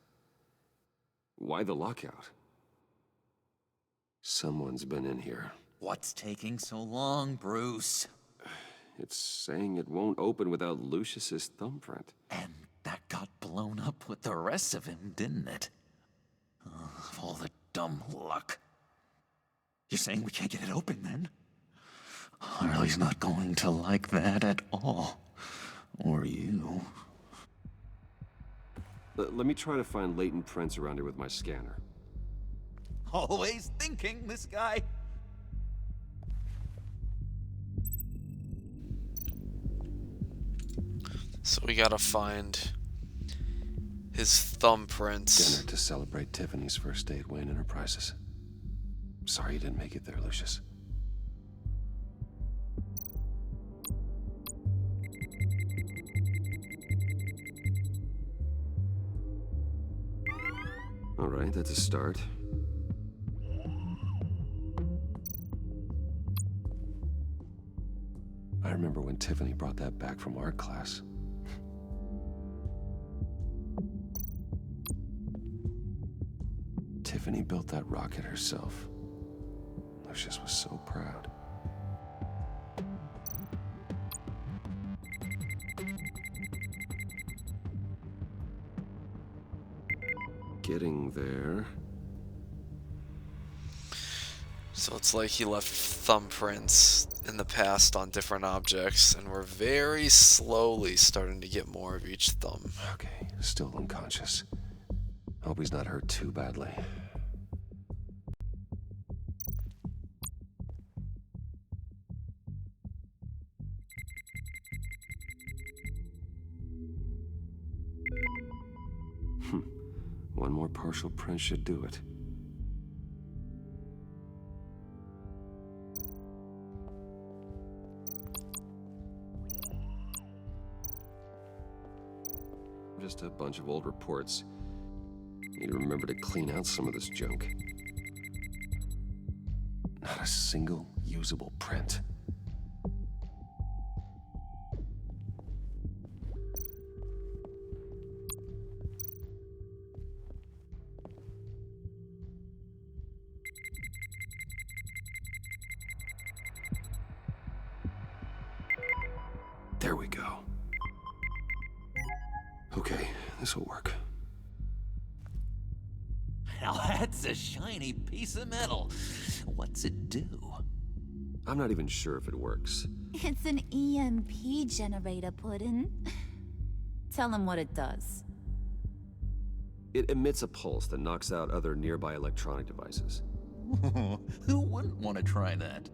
Why the lockout? Someone's been in here. What's taking so long, Bruce? It's saying it won't open without Lucius's thumbprint. And that got blown up with the rest of him, didn't it? Of all the dumb luck. You're saying we can't get it open, then? Harley's not going to like that at all. Or you. Let me try to find latent prints around here with my scanner. Always thinking, this guy. So we gotta find his thumbprints. Dinner to celebrate Tiffany's first day at Wayne Enterprises. Sorry you didn't make it there, Lucius. All right, that's a start. I remember when Tiffany brought that back from art class. Tiffany built that rocket herself. Lucius was so proud. Getting there. So it's like he left thumbprints in the past on different objects, and we're very slowly starting to get more of each thumb. Okay, still unconscious. Hope he's not hurt too badly. One more partial print should do it. Just a bunch of old reports. Need to remember to clean out some of this junk. Not a single usable print. There we go. Okay, this will work. Now that's a shiny piece of metal. What's it do? I'm not even sure if it works. It's an EMP generator, Puddin'. Tell him what it does. It emits a pulse that knocks out other nearby electronic devices. Who wouldn't want to try that?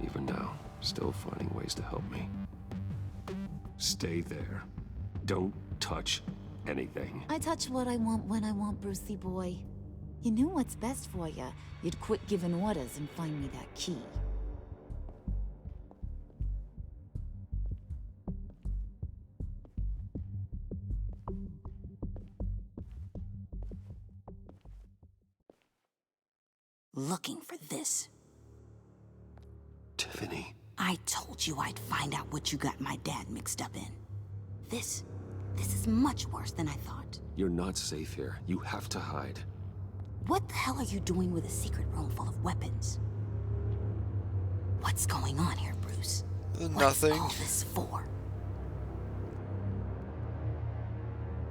Even now, still finding ways to help me. Stay there. Don't touch anything. I touch what I want when I want, Brucey boy. You knew what's best for you. You'd quit giving orders and find me that key. Looking for this. Tiffany. I told you I'd find out what you got my dad mixed up in. This is much worse than I thought. You're not safe here. You have to hide. What the hell are you doing with a secret room full of weapons? What's going on here, Bruce? Nothing. What's all this for?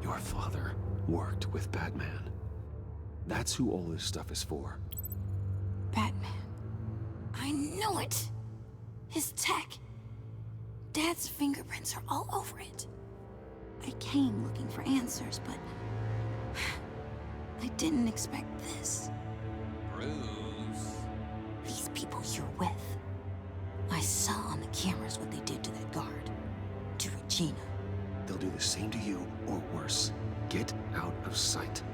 Your father worked with Batman. That's who all this stuff is for. Batman. I knew it! His tech. Dad's fingerprints are all over it. I came looking for answers, but I didn't expect this. Bruce. These people you're with. I saw on the cameras what they did to that guard. To Regina. They'll do the same to you, or worse. Get out of sight.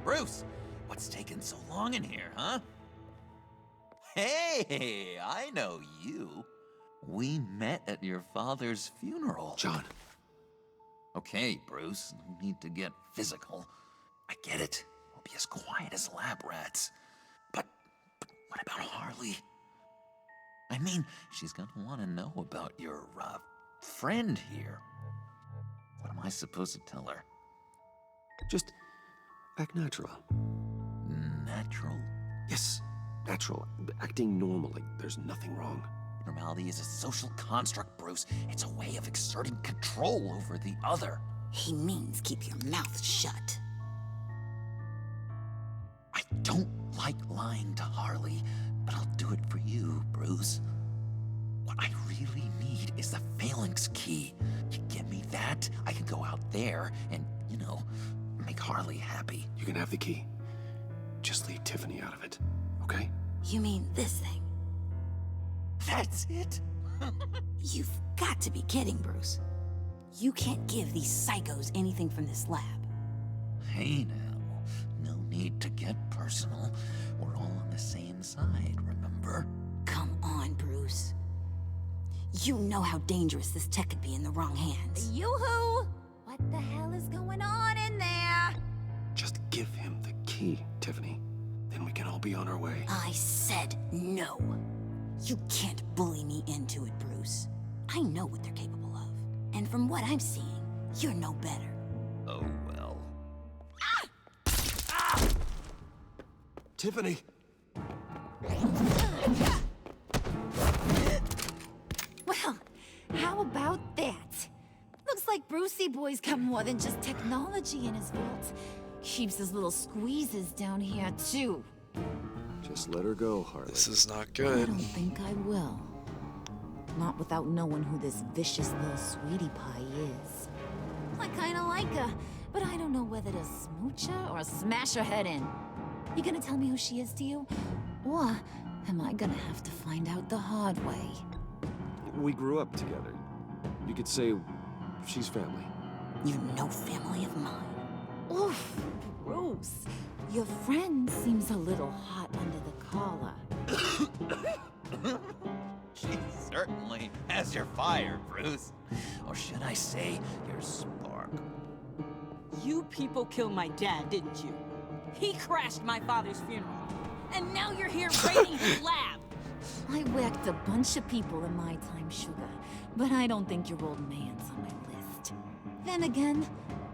Bruce, what's taking so long in here, huh? Hey, I know you. We met at your father's funeral. John. Okay, Bruce, no need to get physical. I get it. We'll be as quiet as lab rats. But what about Harley? I mean, she's gonna want to know about your, friend here. What am I supposed to tell her? Just act natural. Natural? Yes, natural. Acting normal, like there's nothing wrong. Normality is a social construct, Bruce. It's a way of exerting control over the other. He means keep your mouth shut. I don't like lying to Harley, but I'll do it for you, Bruce. What I really need is the Phalanx key. You give me that, I can go out there and, make Harley happy. You can have the key. Just leave Tiffany out of it, okay? You mean this thing? That's it? You've got to be kidding, Bruce. You can't give these psychos anything from this lab. Hey now, no need to get personal. We're all on the same side, remember? Come on, Bruce. You know how dangerous this tech could be in the wrong hands. Yoo-hoo! What the hell is going on in there? Just give him the key, Tiffany. Then we can all be on our way. I said no. You can't bully me into it, Bruce. I know what they're capable of. And from what I'm seeing, you're no better. Oh, well. Tiffany! Well, how about that? Looks like Brucey Boy's got more than just technology in his vault. Keeps his little squeezes down here, too. Just let her go, Harley. This is not I good. don't think I will. Not without knowing who this vicious little sweetie pie is. I kinda like her, but I don't know whether to smooch her or smash her head in. You gonna tell me who she is to you? Or am I gonna have to find out the hard way? We grew up together. You could say she's family. You know family of mine. Oof, Bruce. Your friend seems a little hot under the collar. She certainly has your fire, Bruce. Or should I say, your spark. You people killed my dad, didn't you? He crashed my father's funeral. And now you're here raiding his lab. I whacked a bunch of people in my time, Sugar, but I don't think your old man's on my list. Then again,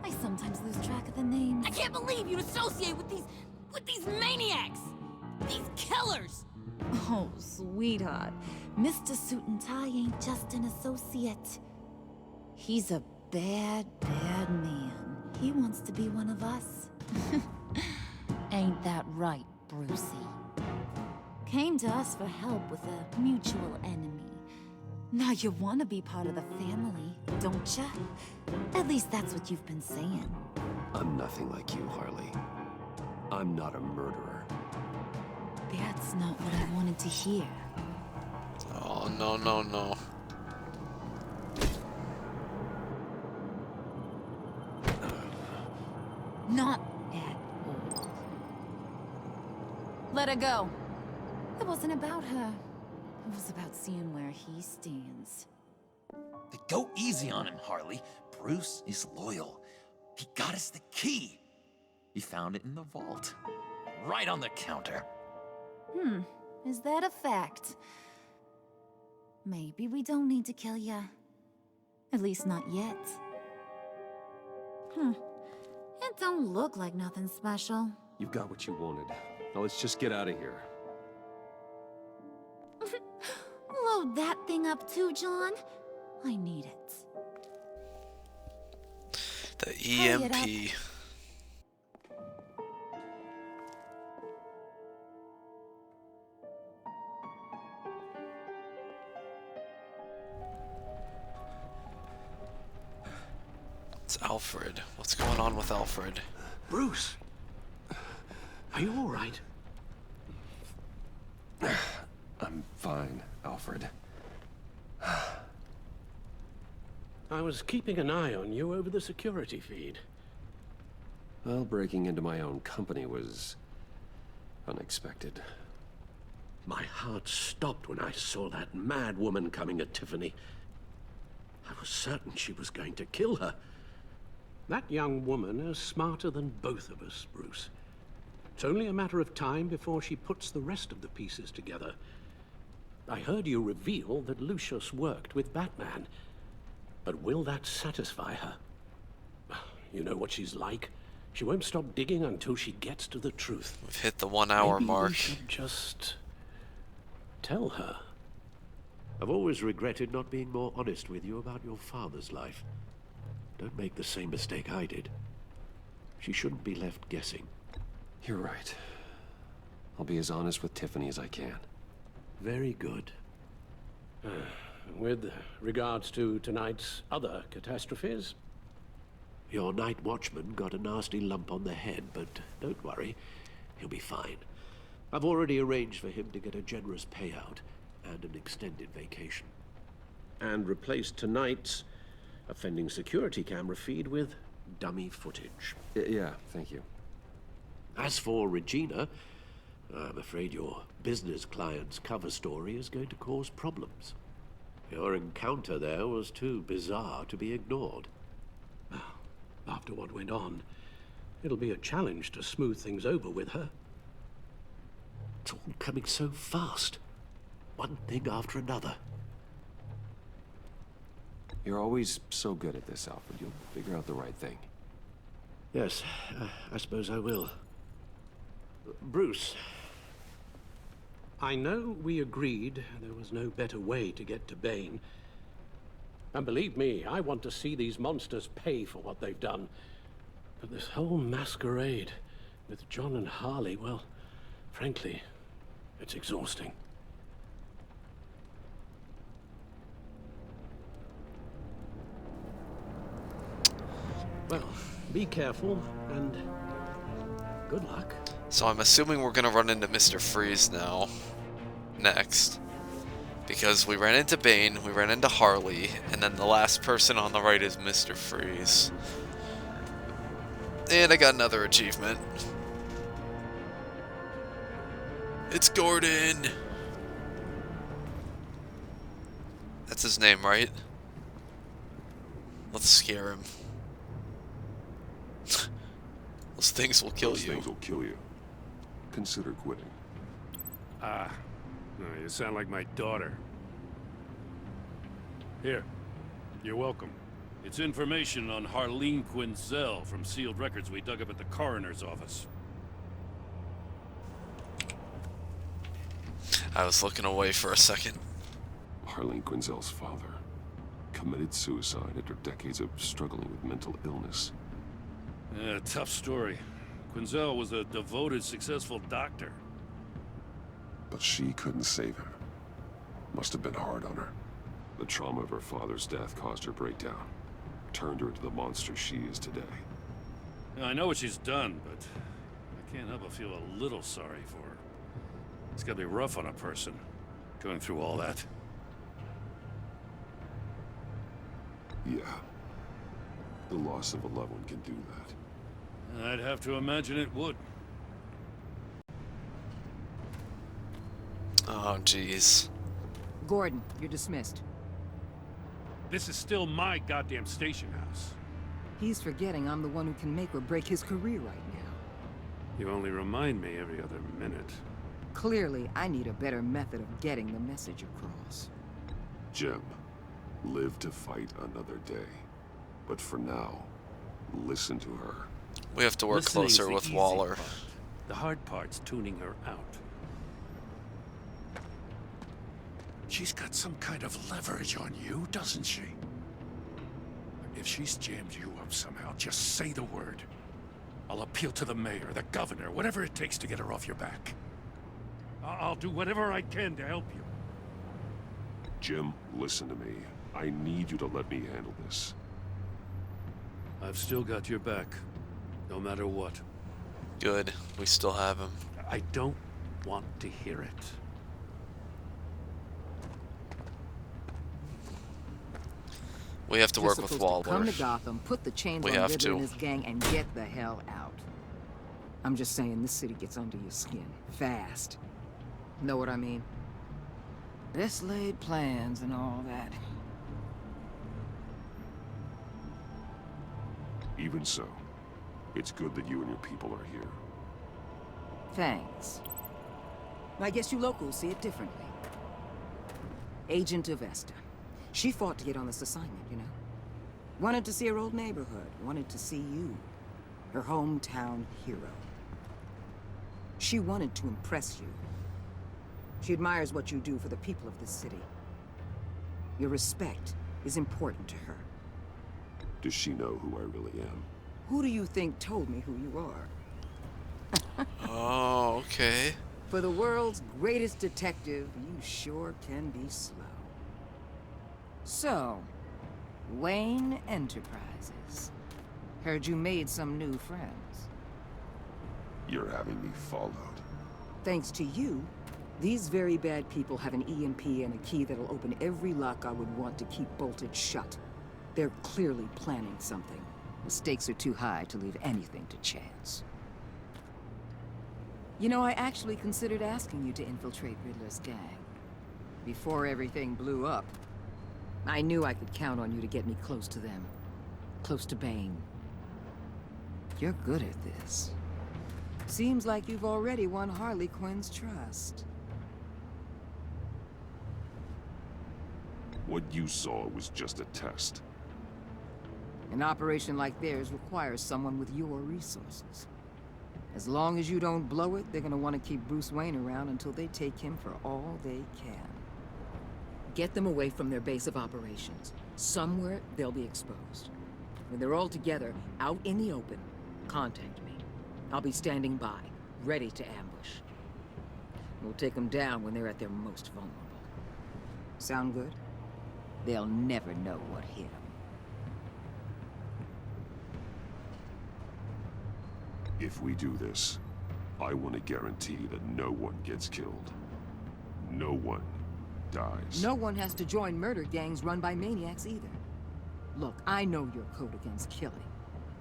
I sometimes lose track of the names. I can't believe you associate with these maniacs! These killers! Oh, sweetheart. Mr. Suit and Tie ain't just an associate. He's a bad, bad man. He wants to be one of us. Ain't that right, Brucey? Came to us for help with a mutual enemy. Now you want to be part of the family, don't ya? At least that's what you've been saying. I'm nothing like you, Harley. I'm not a murderer. That's not what I wanted to hear. Oh, no, no, no. Not at all. Let her go. It wasn't about her. It was about seeing where he stands. Go easy on him, Harley. Bruce is loyal. He got us the key. He found it in the vault. Right on the counter. Is that a fact? Maybe we don't need to kill ya. At least not yet. It don't look like nothing special. You've got what you wanted. Now let's just get out of here. Load that thing up too, John. I need it. The Hurry it EMP. It's Alfred. What's going on with Alfred? Bruce! Are you all right? I'm fine, Alfred. I was keeping an eye on you over the security feed. Well, breaking into my own company was unexpected. My heart stopped when I saw that mad woman coming at Tiffany. I was certain she was going to kill her. That young woman is smarter than both of us, Bruce. It's only a matter of time before she puts the rest of the pieces together. I heard you reveal that Lucius worked with Batman. But will that satisfy her? You know what she's like. She won't stop digging until she gets to the truth. We've hit the 1 hour Maybe mark. We should just tell her. I've always regretted not being more honest with you about your father's life. Don't make the same mistake I did. She shouldn't be left guessing. You're right. I'll be as honest with Tiffany as I can. Very good. With regards to tonight's other catastrophes? Your night watchman got a nasty lump on the head, but don't worry. He'll be fine. I've already arranged for him to get a generous payout and an extended vacation. And replaced tonight's offending security camera feed with dummy footage. Yeah, thank you. As for Regina, I'm afraid your business client's cover story is going to cause problems. Your encounter there was too bizarre to be ignored. After what went on, it'll be a challenge to smooth things over with her. It's all coming so fast. One thing after another. You're always so good at this, Alfred. You'll figure out the right thing. Yes, I suppose I will. Bruce, I know we agreed there was no better way to get to Bane. And believe me, I want to see these monsters pay for what they've done. But this whole masquerade with John and Harley, well, frankly, it's exhausting. Well, be careful, and good luck. So I'm assuming we're gonna run into Mr. Freeze now. Next. Because we ran into Bane, we ran into Harley, and then the last person on the right is Mr. Freeze. And I got another achievement. It's Gordon! That's his name, right? Let's scare him. Those things will kill you. Those things will kill you. Consider quitting. No, you sound like my daughter. Here, you're welcome. It's information on Harleen Quinzel from sealed records we dug up at the coroner's office. I was looking away for a second. Harleen Quinzel's father committed suicide after decades of struggling with mental illness. Yeah, tough story. Quinzel was a devoted, successful doctor. But she couldn't save him. Must have been hard on her. The trauma of her father's death caused her breakdown. Turned her into the monster she is today. Now, I know what she's done, but I can't help but feel a little sorry for her. It's gotta be rough on a person, going through all that. Yeah. The loss of a loved one can do that. I'd have to imagine it would. Oh, jeez. Gordon, you're dismissed. This is still my goddamn station house. He's forgetting I'm the one who can make or break his career right now. You only remind me every other minute. Clearly, I need a better method of getting the message across. Jim, live to fight another day. But for now, listen to her. We have to work Listening's closer the with easy Waller. part. The hard part's tuning her out. She's got some kind of leverage on you, doesn't she? If she's jammed you up somehow, just say the word. I'll appeal to the mayor, the governor, whatever it takes to get her off your back. I'll do whatever I can to help you. Jim, listen to me. I need you to let me handle this. I've still got your back, no matter what. Good. We still have him. I don't want to hear it. We have to You're work with supposed to Waller. come to Gotham, put the chains We on have Riddler to. and his gang, and get the hell out. I'm just saying, this city gets under your skin. Fast. Know what I mean? Best laid plans and all that. Even so, it's good that you and your people are here. Thanks. I guess you locals see it differently. Agent Avesta. She fought to get on this assignment, you know? Wanted to see her old neighborhood. Wanted to see you. Her hometown hero. She wanted to impress you. She admires what you do for the people of this city. Your respect is important to her. Does she know who I really am? Who do you think told me who you are? Oh, okay. For the world's greatest detective, you sure can be slow. So, Wayne Enterprises. Heard you made some new friends. You're having me followed. Thanks to you, these very bad people have an EMP and a key that'll open every lock I would want to keep bolted shut. They're clearly planning something. The stakes are too high to leave anything to chance. You know, I actually considered asking you to infiltrate Riddler's gang. Before everything blew up, I knew I could count on you to get me close to them. Close to Bane. You're good at this. Seems like you've already won Harley Quinn's trust. What you saw was just a test. An operation like theirs requires someone with your resources. As long as you don't blow it, they're gonna want to keep Bruce Wayne around until they take him for all they can. Get them away from their base of operations. Somewhere they'll be exposed. When they're all together, out in the open, contact me. I'll be standing by, ready to ambush. We'll take them down when they're at their most vulnerable. Sound good? They'll never know what hit them. If we do this, I want to guarantee that no one gets killed. No one dies. No one has to join murder gangs run by maniacs either. Look, I know your code against killing,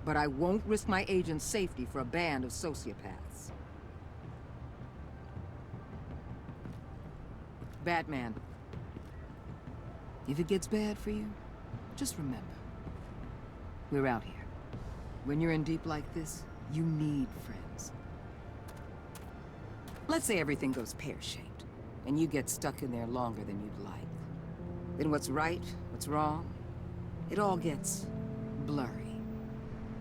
but I won't risk my agent's safety for a band of sociopaths. Batman. If it gets bad for you, just remember, we're out here. When you're in deep like this, you need friends. Let's say everything goes pear-shaped, and you get stuck in there longer than you'd like. Then what's right, what's wrong, it all gets blurry.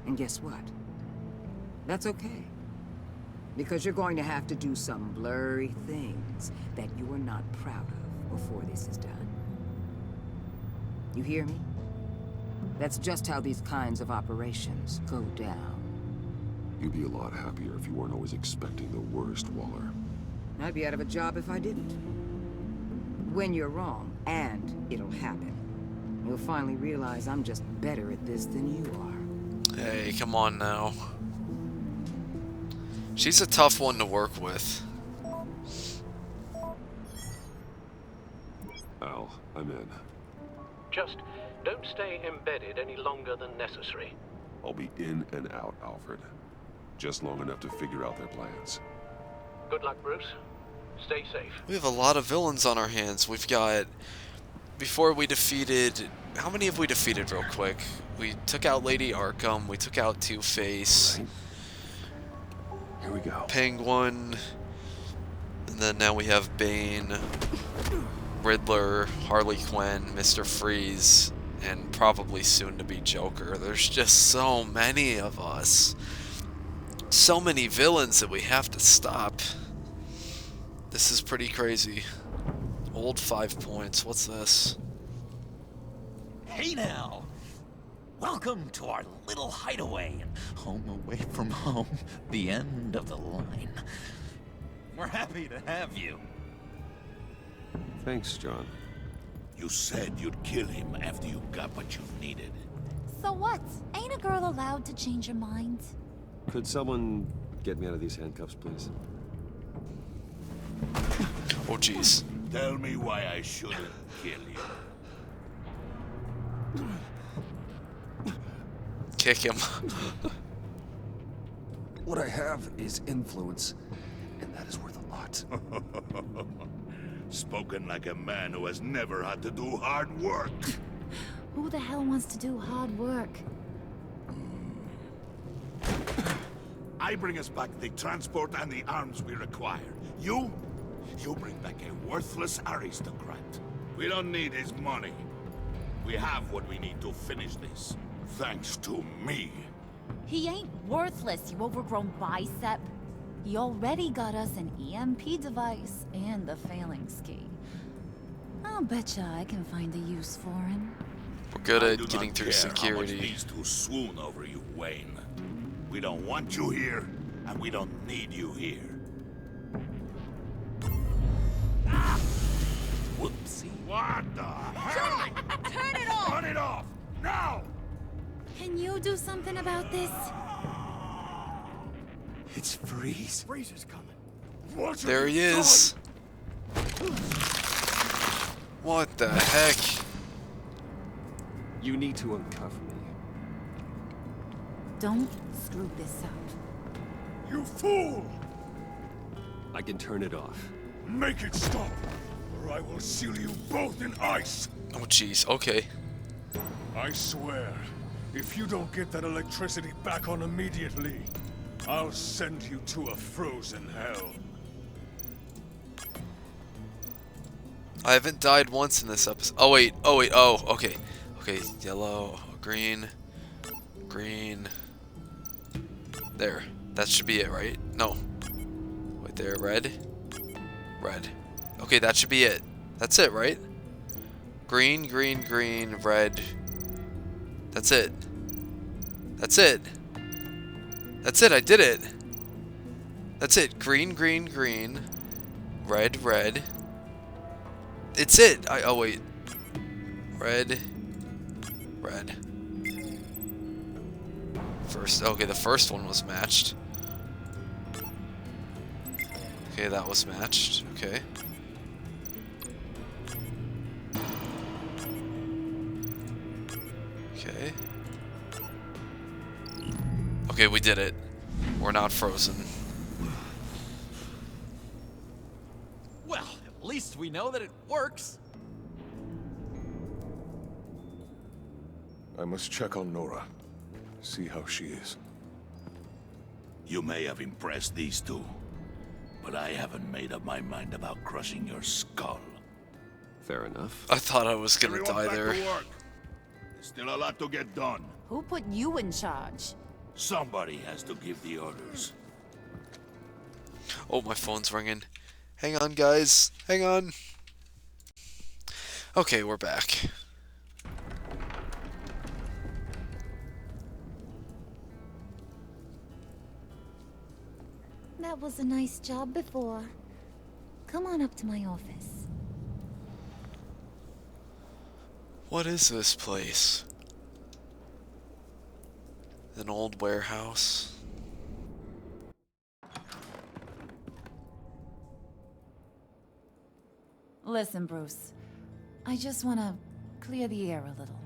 And guess what? That's okay. Because you're going to have to do some blurry things that you are not proud of before this is done. You hear me? That's just how these kinds of operations go down. You'd be a lot happier if you weren't always expecting the worst, Waller. I'd be out of a job if I didn't. When you're wrong, and it'll happen, you'll finally realize I'm just better at this than you are. Hey, come on now. She's a tough one to work with. Al, I'm in. Just don't stay embedded any longer than necessary. I'll be in and out, Alfred. Just long enough to figure out their plans. Good luck, Bruce. Stay safe. We have a lot of villains on our hands. We've got... Before we defeated... How many have we defeated real quick? We took out Lady Arkham. We took out Two-Face. Here we go. Penguin. And then now we have Bane, Riddler, Harley Quinn, Mr. Freeze, and probably soon to be Joker. There's just so many of us. So many villains that we have to stop. This is pretty crazy. Old 5 points. What's this? Hey now! Welcome to our little hideaway and home away from home. The end of the line. We're happy to have you. Thanks, John. You said you'd kill him after you got what you needed. So what? Ain't a girl allowed to change her mind? Could someone get me out of these handcuffs, please? Oh, jeez. Tell me why I shouldn't kill you. Kick him. What I have is influence, and that is worth a lot. Spoken like a man who has never had to do hard work. Who the hell wants to do hard work? I bring us back the transport and the arms we require. You bring back a worthless aristocrat. We don't need his money. We have what we need to finish this. Thanks to me. He ain't worthless, you overgrown bicep. He already got us an EMP device and the phalanx key. I'll betcha I can find a use for him. We're good I at do getting not through care how much security. these two swoon over you, Wayne. We don't want you here, and we don't need you here. Whoopsie. What the hell? John, turn it off! Turn it off! Now! Can you do something about this? It's Freeze. Freeze is coming. What have There you he is. What the heck? You need to uncuff me. Don't screw this up. You fool! I can turn it off. Make it stop, or I will seal you both in ice! Oh jeez, okay. I swear, if you don't get that electricity back on immediately, I'll send you to a frozen hell. I haven't died once in this episode. Oh wait, oh, okay. Okay, yellow, green, green. There. That should be it, right? No. Wait there, red. Red. Okay, that should be it. That's it, right? Green, green, green, red. That's it. That's it. That's it, I did it. That's it. Green, green, green. Red, red. It's it. Oh wait. Red. Red. First, okay, the first one was matched. Okay, that was matched. Okay. Okay. Okay, we did it. We're not frozen. Well, at least we know that it works. I must check on Nora. See how she is. You may have impressed these two, but I haven't made up my mind about crushing your skull. Fair enough. I thought I was gonna Everyone die back there. to work. There's still a lot to get done. Who put you in charge? Somebody has to give the orders. Oh, my phone's ringing. Hang on, guys. Hang on. Okay, we're back. That was a nice job before. Come on up to my office. What is this place? An old warehouse? Listen, Bruce. I just want to clear the air a little.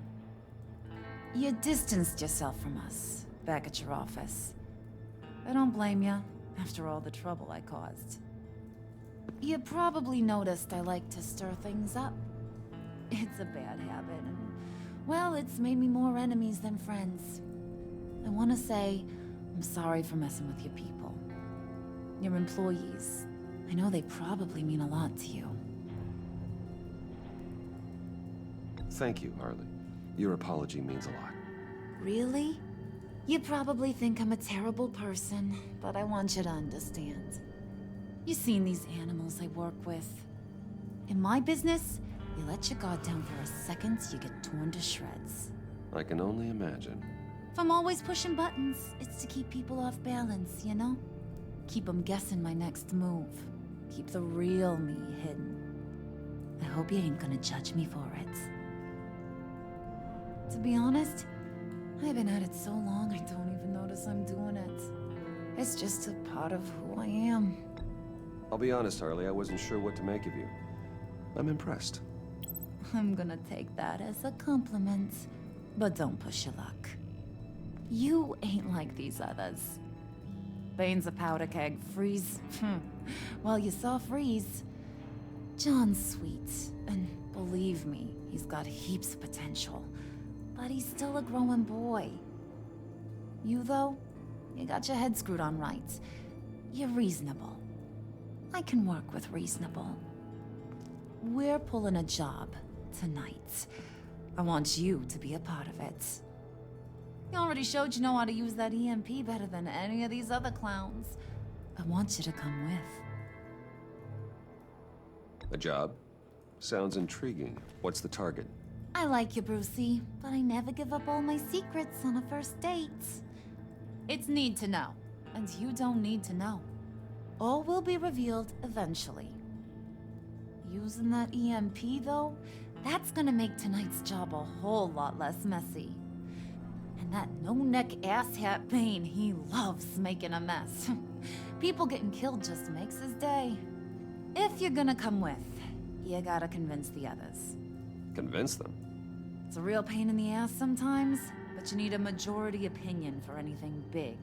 You distanced yourself from us back at your office. I don't blame you, after all the trouble I caused. You probably noticed I like to stir things up. It's a bad habit, and, well, it's made me more enemies than friends. I want to say I'm sorry for messing with your people. Your employees. I know they probably mean a lot to you. Thank you, Harley. Your apology means a lot. Really? You probably think I'm a terrible person, but I want you to understand. You've seen these animals I work with. In my business, you let your guard down for a second, you get torn to shreds. I can only imagine. If I'm always pushing buttons, it's to keep people off balance, you know? Keep them guessing my next move. Keep the real me hidden. I hope you ain't gonna judge me for it. To be honest, I've been at it so long I don't even notice I'm doing it. It's just a part of who I am. I'll be honest, Harley, I wasn't sure what to make of you. I'm impressed. I'm gonna take that as a compliment. But don't push your luck. You ain't like these others. Bane's a powder keg. Freeze. Well, you saw Freeze. John's sweet, and believe me, he's got heaps of potential. But he's still a growing boy. You, though, You got your head screwed on right. You're reasonable. I can work with reasonable. We're pulling a job tonight. I want you to be a part of it. You already showed you know how to use that EMP better than any of these other clowns. I want you to come with. A job? Sounds intriguing. What's the target? I like you, Brucey, but I never give up all my secrets on a first date. It's need to know, and you don't need to know. All will be revealed eventually. Using that EMP, though, that's gonna make tonight's job a whole lot less messy. And that no-neck asshat Bane, he loves making a mess. People getting killed just makes his day. If you're gonna come with, you gotta convince the others. Convince them? It's a real pain in the ass sometimes, but you need a majority opinion for anything big.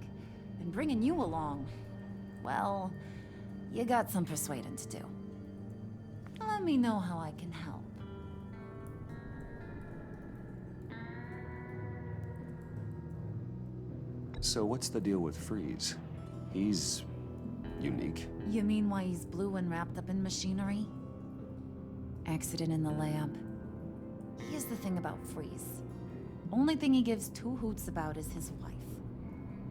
And bringing you along, well, you got some persuading to do. Let me know how I can help. So what's the deal with Freeze? He's unique. You mean why he's blue and wrapped up in machinery? Accident in the lab. Here's the thing about Freeze. Only thing he gives two hoots about is his wife.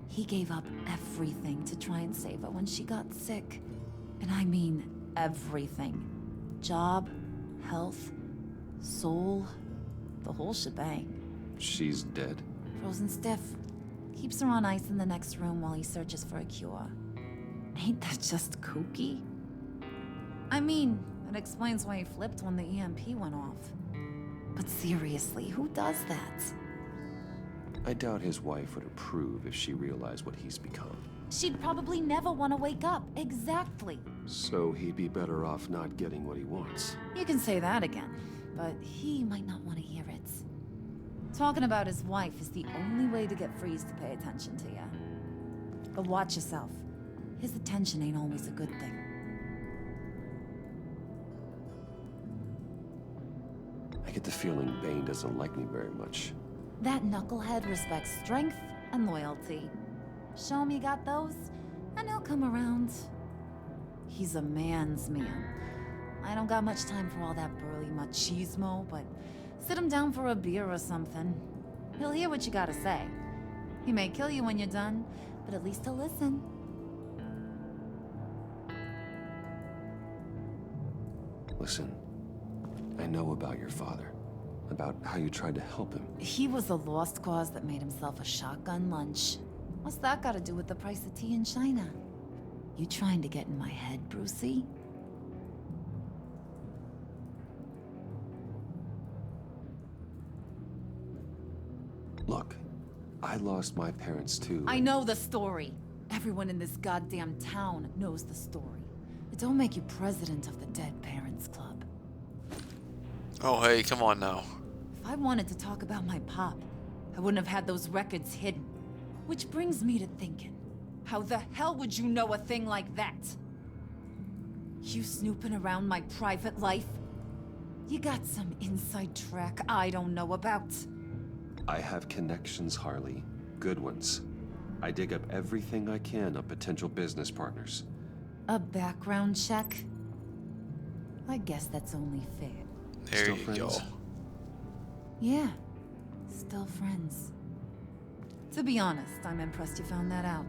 He gave up everything to try and save her when she got sick. And I mean everything. Job, health, soul, the whole shebang. She's dead? Frozen stiff. Keeps her on ice in the next room while he searches for a cure. Ain't that just kooky? I mean, it explains why he flipped when the EMP went off. But seriously, who does that? I doubt his wife would approve if she realized what he's become. She'd probably never want to wake up. Exactly. So he'd be better off not getting what he wants. You can say that again, but he might not want to hear it. Talking about his wife is the only way to get Freeze to pay attention to you. But watch yourself. His attention ain't always a good thing. I get the feeling Bane doesn't like me very much. That knucklehead respects strength and loyalty. Show him you got those, and he'll come around. He's a man's man. I don't got much time for all that burly machismo, but sit him down for a beer or something. He'll hear what you gotta say. He may kill you when you're done, but at least he'll listen. Listen, I know about your father. About how you tried to help him. He was a lost cause that made himself a shotgun lunch. What's that got to do with the price of tea in China? You trying to get in my head, Brucey? Look, I lost my parents too. I know the story. Everyone in this goddamn town knows the story. It don't make you president of the Dead Parents Club. Oh, hey, come on now. If I wanted to talk about my pop, I wouldn't have had those records hidden. Which brings me to thinking, how the hell would you know a thing like that? You snooping around my private life? You got some inside track I don't know about. I have connections, Harley. Good ones. I dig up everything I can on potential business partners. A background check? I guess that's only fair. There Still you friends? go. Yeah, still friends. To be honest, I'm impressed you found that out.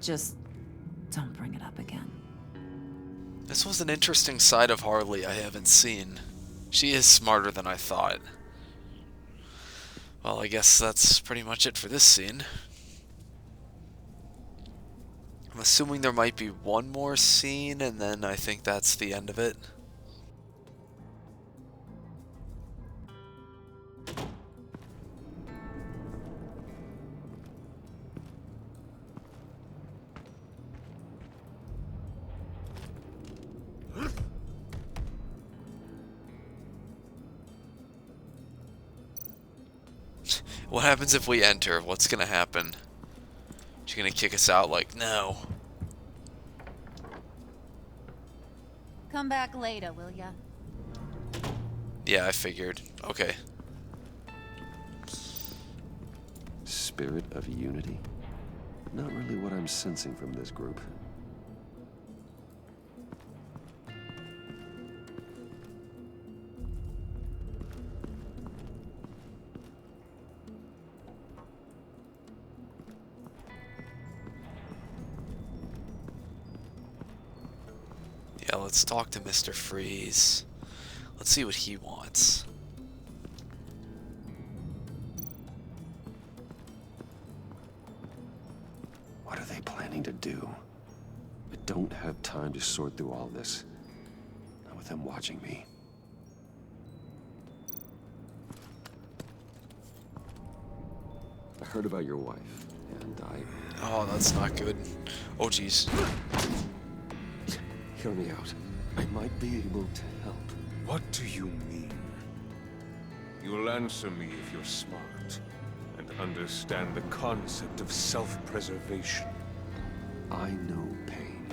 Just don't bring it up again. This was an interesting side of Harley I haven't seen. She is smarter than I thought. Well, I guess that's pretty much it for this scene. I'm assuming there might be one more scene, and then I think that's the end of it. What happens if we enter? What's gonna happen? She's gonna kick us out like, no. Come back later, will ya? Yeah, I figured. Okay. Spirit of unity? Not really what I'm sensing from this group. Yeah, let's talk to Mr. Freeze. Let's see what he wants. What are they planning to do? I don't have time to sort through all this. Not with them watching me. I heard about your wife, and Oh, that's not good. Oh, jeez. Hear me out. I might be able to help. What do you mean? You'll answer me if you're smart and understand the concept of self-preservation. I know pain.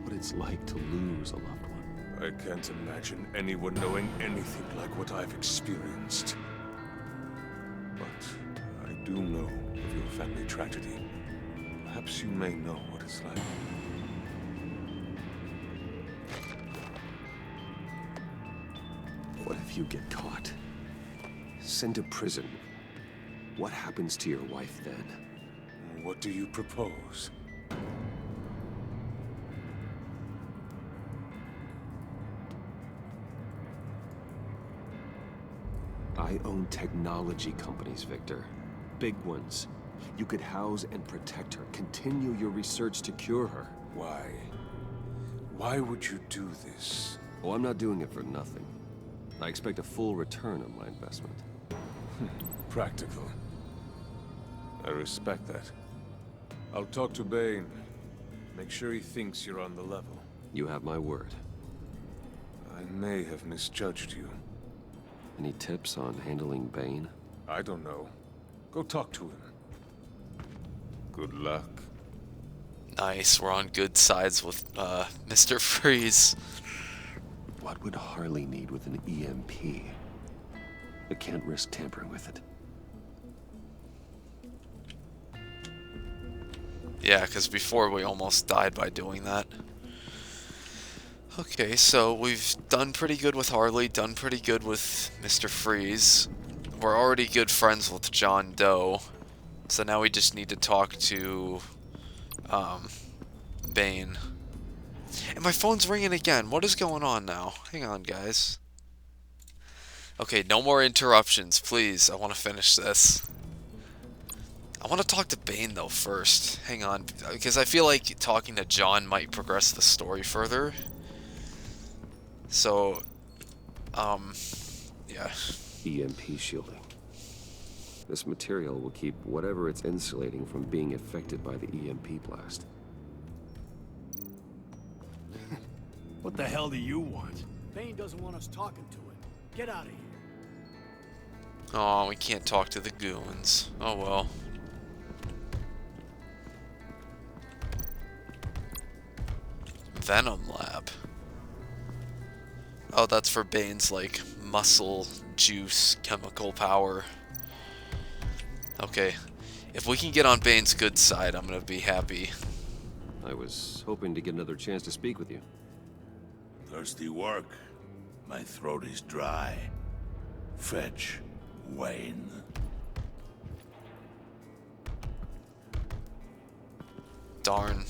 What it's like to lose a loved one. I can't imagine anyone knowing anything like what I've experienced. But I do know of your family tragedy. Perhaps you may know what it's like. What if you get caught? Sent to prison? What happens to your wife then? What do you propose? I own technology companies, Victor. Big ones. You could house and protect her. Continue your research to cure her. Why? Why would you do this? Oh, I'm not doing it for nothing. I expect a full return on my investment. Practical. I respect that. I'll talk to Bane. Make sure he thinks you're on the level. You have my word. I may have misjudged you. Any tips on handling Bane? I don't know. Go talk to him. Good luck. Nice, we're on good sides with Mr. Freeze. What would Harley need with an EMP? I can't risk tampering with it. Yeah, because before we almost died by doing that. Okay, so we've done pretty good with Harley, done pretty good with Mr. Freeze. We're already good friends with John Doe. So now we just need to talk to Bane. And my phone's ringing again. What is going on now? Hang on, guys. Okay, no more interruptions, please. I want to finish this. I want to talk to Bane, though, first. Hang on, because I feel like talking to John might progress the story further. So, yeah. EMP shielding. This material will keep whatever it's insulating from being affected by the EMP blast. What the hell do you want? Bane doesn't want us talking to him. Get out of here. Oh, we can't talk to the goons. Oh well. Venom Lab. Oh, that's for Bane's, like, muscle juice chemical power. Okay. If we can get on Bane's good side, I'm gonna be happy. I was hoping to get another chance to speak with you. Thirsty work. My throat is dry. Fetch Wayne. Darn.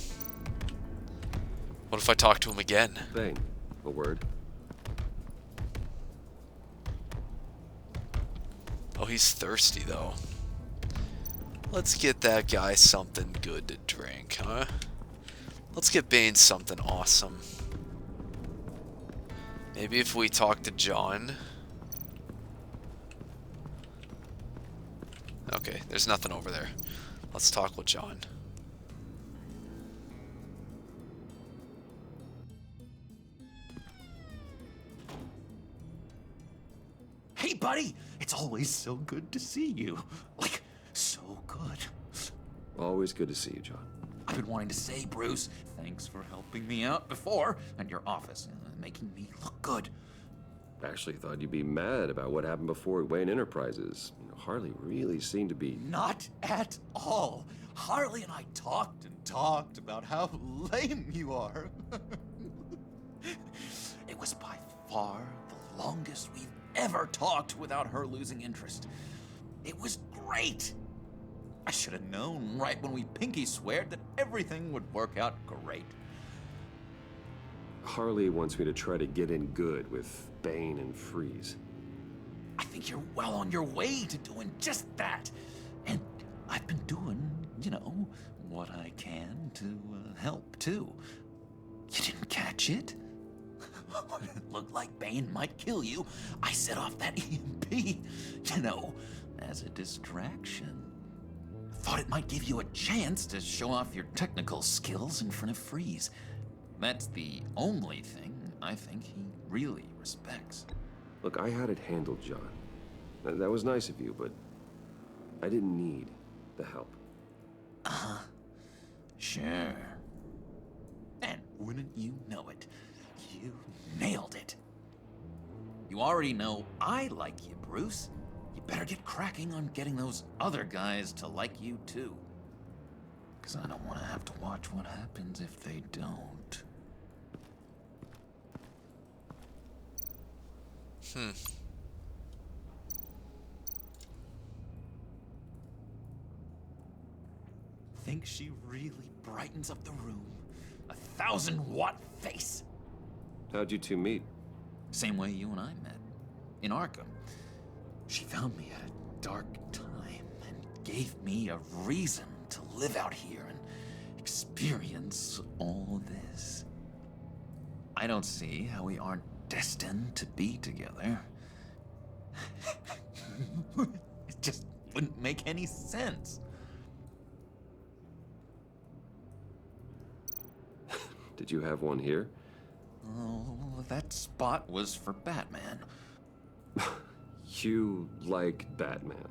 What if I talk to him again? Bane, a word. Oh, he's thirsty, though. Let's get that guy something good to drink, huh? Let's get Bane something awesome. Maybe if we talk to John. Okay, there's nothing over there. Let's talk with John. Hey, buddy! It's always so good to see you. Like, so good. Always good to see you, John. I've been wanting to say, Bruce, thanks for helping me out before, and your office, making me look good. Actually thought you'd be mad about what happened before Wayne Enterprises. You know, Harley really seemed to be... Not at all. Harley and I talked and talked about how lame you are. It was by far the longest we've ever talked without her losing interest. It was great. I should have known right when we pinky sweared that everything would work out great. Harley wants me to try to get in good with Bane and Freeze. I think you're well on your way to doing just that. And I've been doing, you know, what I can to help, too. You didn't catch it? When it looked like Bane might kill you, I set off that EMP, you know, as a distraction. Thought it might give you a chance to show off your technical skills in front of Freeze. That's the only thing I think he really respects. Look, I had it handled, John. That was nice of you, but I didn't need the help. Sure. And wouldn't you know it, you nailed it. You already know I like you, Bruce. You better get cracking on getting those other guys to like you too. 'Cause I don't want to have to watch what happens if they don't. Think she really brightens up the room? 1,000-watt face. How'd you two meet? Same way you and I met. In Arkham. She found me at a dark time and gave me a reason to live out here and experience all this. I don't see how we aren't destined to be together. It just wouldn't make any sense. Did you have one here? Oh, that spot was for Batman. You like Batman?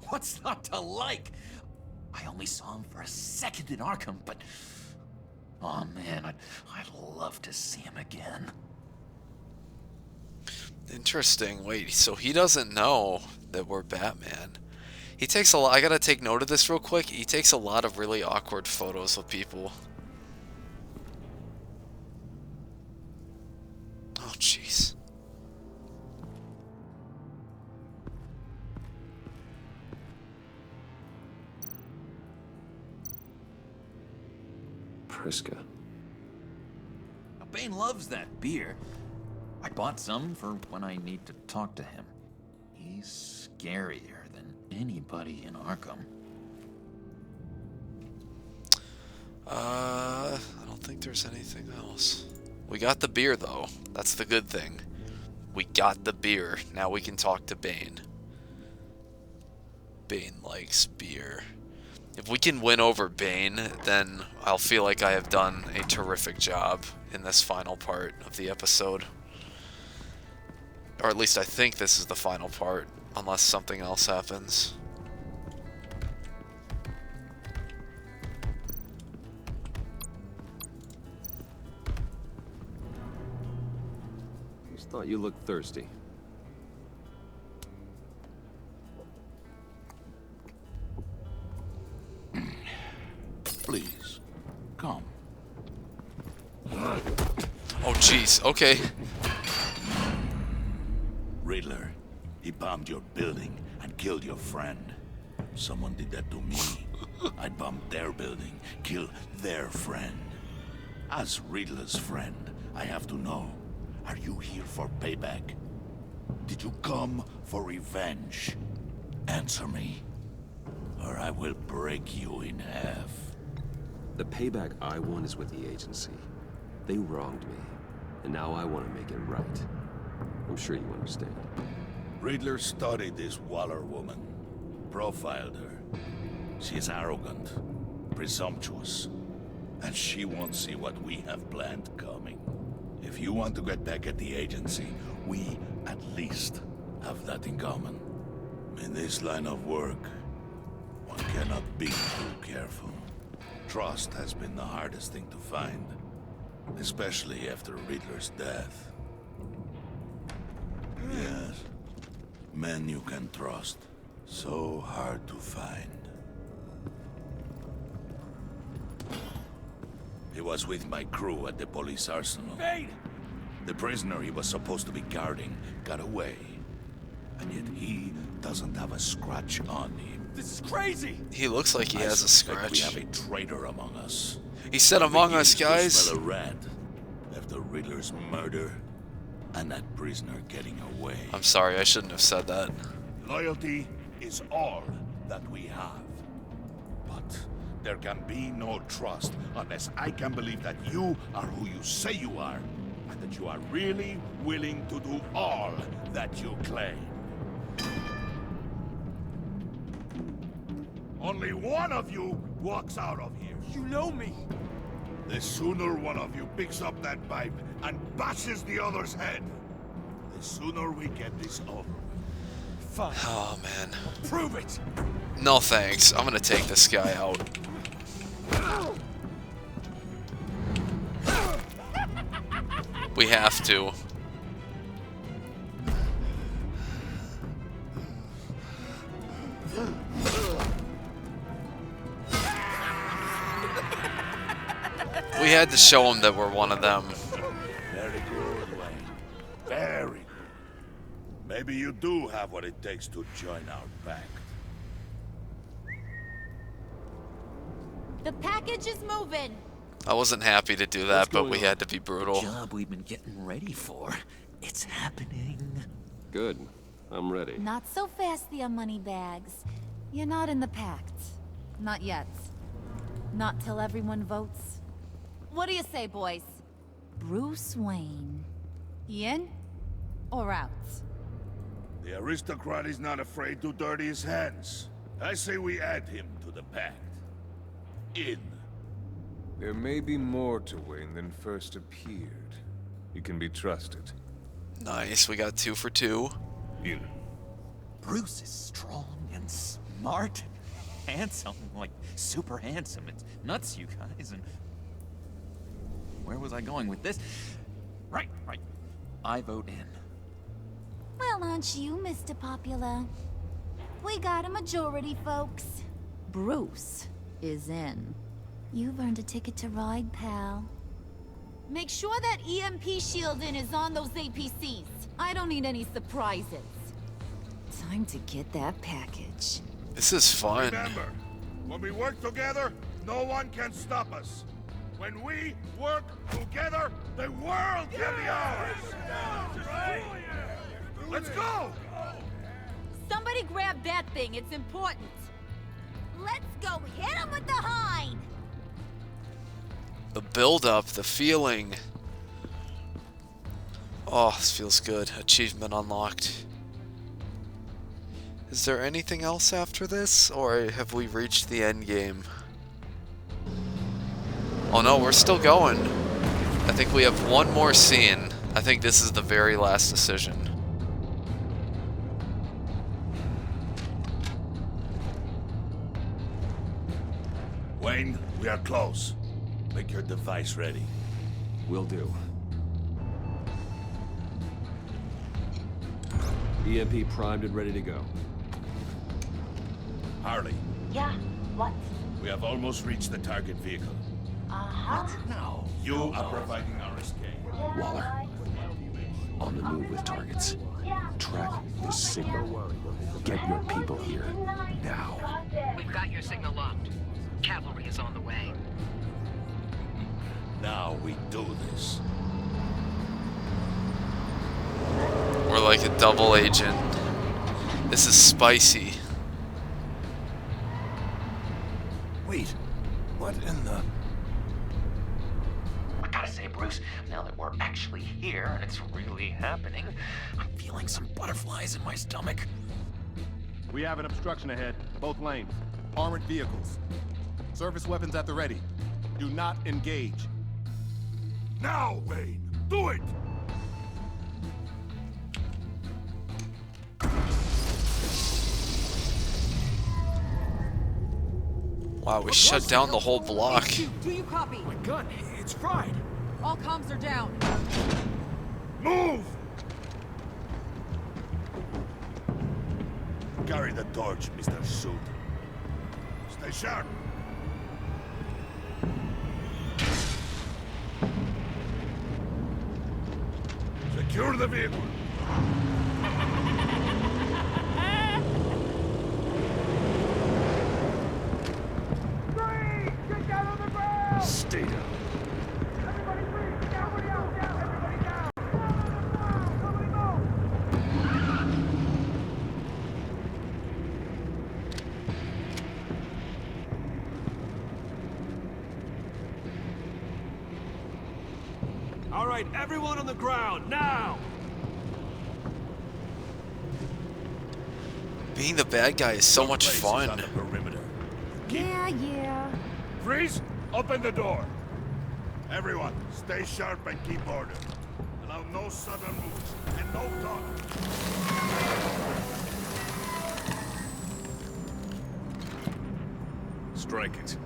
What's not to like? I only saw him for a second in Arkham, but... oh man, I'd love to see him again. Interesting. Wait, so he doesn't know that we're Batman. He takes a lot... I gotta take note of this real quick. He takes a lot of really awkward photos of people. Oh, jeez. Priska. Now, Bane loves that beer. I bought some for when I need to talk to him. He's scarier than anybody in Arkham. I don't think there's anything else. We got the beer, though. That's the good thing. We got the beer. Now we can talk to Bane. Bane likes beer. If we can win over Bane, then I'll feel like I have done a terrific job in this final part of the episode. Or at least I think this is the final part, unless something else happens. Just thought you looked thirsty. Please, come. Oh, jeez. Okay. Riddler, he bombed your building and killed your friend. Someone did that to me. I'd bomb their building, kill their friend. As Riddler's friend, I have to know, are you here for payback? Did you come for revenge? Answer me, or I will break you in half. The payback I want is with the agency. They wronged me, and now I want to make it right. I'm sure you understand. Riddler studied this Waller woman, profiled her. She is arrogant, presumptuous, and she won't see what we have planned coming. If you want to get back at the agency, we at least have that in common. In this line of work, one cannot be too careful. Trust has been the hardest thing to find, especially after Riddler's death. Yes. Men you can trust. So hard to find. He was with my crew at the police arsenal. Bane! The prisoner he was supposed to be guarding got away. And yet he doesn't have a scratch on him. This is crazy! He looks like he I has a suspect scratch. We have a traitor among us. He said among us, guys. Smell a rat after Riddler's murder and that prisoner getting away. I'm sorry, I shouldn't have said that. Loyalty is all that we have. But there can be no trust unless I can believe that you are who you say you are, and that you are really willing to do all that you claim. Only one of you walks out of here. You know me! The sooner one of you picks up that pipe and bashes the other's head, the sooner we get this over with. Fine. Oh, man. Prove it! No thanks. I'm gonna take this guy out. We have to. We had to show him that we're one of them. Very good, Wayne. Very good. Maybe you do have what it takes to join our pact. The package is moving. I wasn't happy to do that, but we had to be brutal. The job we've been getting ready for. It's happening. Good. I'm ready. Not so fast, the Moneybags. You're not in the pact. Not yet. Not till everyone votes. What do you say, boys? Bruce Wayne. In or out? The aristocrat is not afraid to dirty his hands. I say we add him to the pact. In. There may be more to Wayne than first appeared. He can be trusted. Nice, we got 2 for 2. In. Bruce is strong and smart and handsome, like super handsome. It's nuts, you guys. And where was I going with this? Right. I vote in. Well, aren't you, Mr. Popular? We got a majority, folks. Bruce is in. You've earned a ticket to ride, pal. Make sure that EMP shielding is on those APCs. I don't need any surprises. Time to get that package. This is fun. Remember, when we work together, no one can stop us. When we work together, the world can be ours. Let's go! Somebody grab that thing. It's important. Let's go hit him with the hind. The build-up, the feeling. Oh, this feels good. Achievement unlocked. Is there anything else after this, or have we reached the end game? Oh no, we're still going. I think we have one more scene. I think this is the very last decision. Wayne, we are close. Make your device ready. Will do. EMP primed and ready to go. Harley, Yeah, what? we have almost reached the target vehicle. Uh-huh. Now, you are providing our escape. Waller. On the move with targets. Track this signal. Get your people here. Now. We've got your signal locked. Cavalry is on the way. Now we do this. We're like a double agent. This is spicy. Wait, what in the... I gotta say, Bruce, now that we're actually here and it's really happening, I'm feeling some butterflies in my stomach. We have an obstruction ahead, both lanes. Armored vehicles. Service weapons at the ready. Do not engage. Now, Wayne, do it! Wow, we shut down the whole block. Do you copy? My gun, it's fried. All comms are down. Move! carry the torch, Mr. Suit. Stay sharp. Secure the vehicle. Stay down. All right, everyone on the ground, now! Being the bad guy is so much fun. Yeah. Freeze! Open the door. Everyone, stay sharp and keep order. Allow no sudden moves and no talk. Strike it.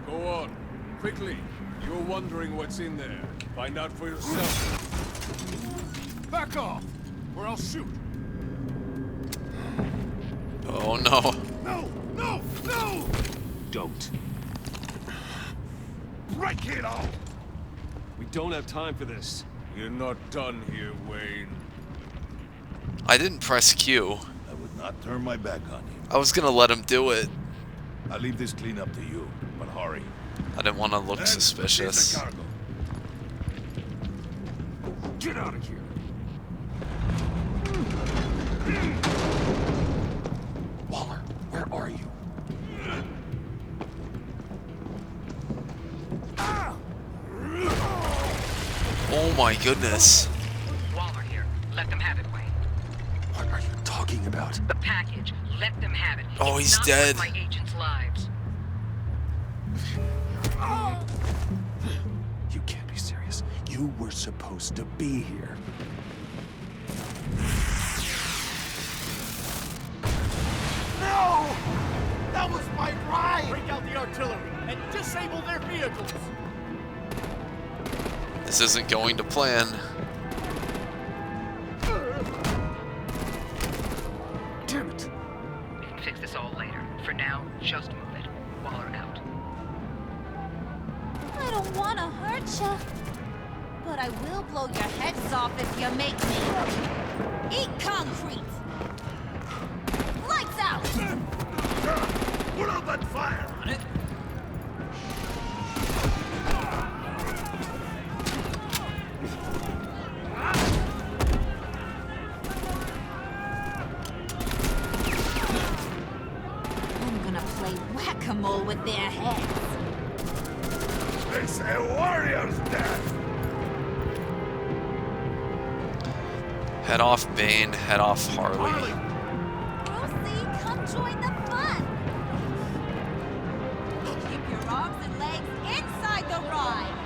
Go on, quickly. You're wondering what's in there. Find out for yourself. Back off, or I'll shoot. Oh no. No! Don't. Break it off! We don't have time for this. You're not done here, Wayne. I didn't press Q. I would not turn my back on you. I was gonna let him do it. I'll leave this clean up to you, but hurry. I didn't want to look suspicious. Cargo. Get out of here! Waller, where are you? Oh my goodness. Waller here. Let them have it, Wayne. What are you talking about? The package. Let them have it. Oh, It's he's not dead. worth my agents' lives. You can't be serious. You were supposed to be here. No! That was my ride! Break out the artillery and disable their vehicles! This isn't going to plan. Damn it! We can fix this all later. For now, just move it. Waller out. I don't want to hurt you, but I will blow your heads off if you make me eat concrete. Lights out! Put out that fire! On it. I'm gonna play whack-a-mole with their heads. It's a warrior's death! Head off Bane, head off Harley. Brucey, come join the fun! Keep your arms and legs inside the ride!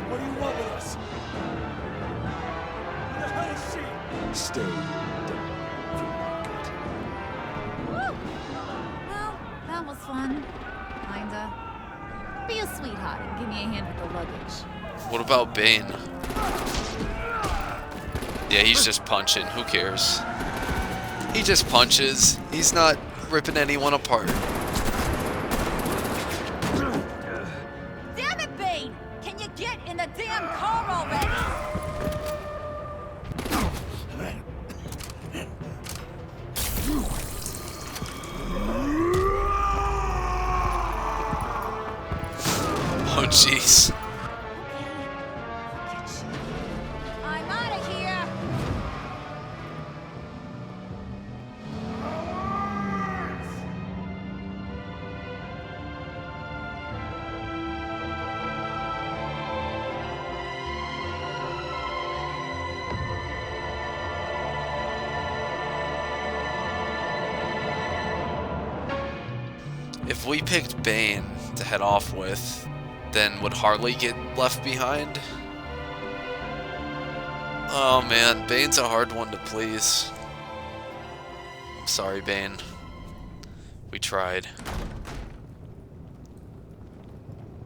What do you want with us? Who the hell is she? Stay down. Woo! Well, that was fun. Kinda. Be a sweetheart and give me a hand with the luggage. What about Bane? Yeah, he's just punching. Who cares? He just punches. He's not ripping anyone apart. Damn it, Bane! Can you get in the damn car already? Oh, jeez. I'm out of here! If we picked Bane to head off with, then would Harley get left behind? Oh man, Bane's a hard one to please. I'm sorry, Bane. We tried.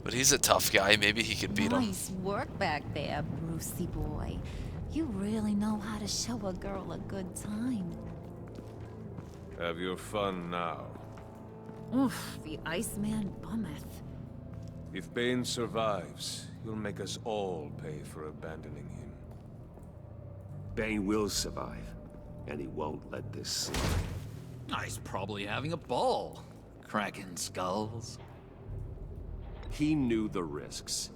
But he's a tough guy. Maybe he could beat him. Nice work back there, Brucey boy. You really know how to show a girl a good time. Have your fun now. Oof, the Iceman bummeth. If Bane survives, he'll make us all pay for abandoning him. Bane will survive, and he won't let this slide. He's probably having a ball, cracking skulls. He knew the risks.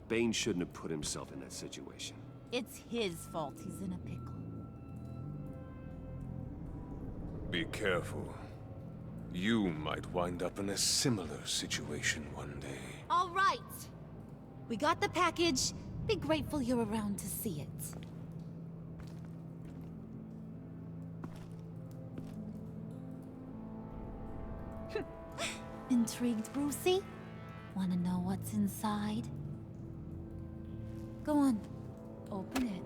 Bane shouldn't have put himself in that situation. It's his fault he's in a pickle. Be careful. You might wind up in a similar situation one day. All right. We got the package. Be grateful you're around to see it. Intrigued, Brucey? Wanna know what's inside? Go on. Open it.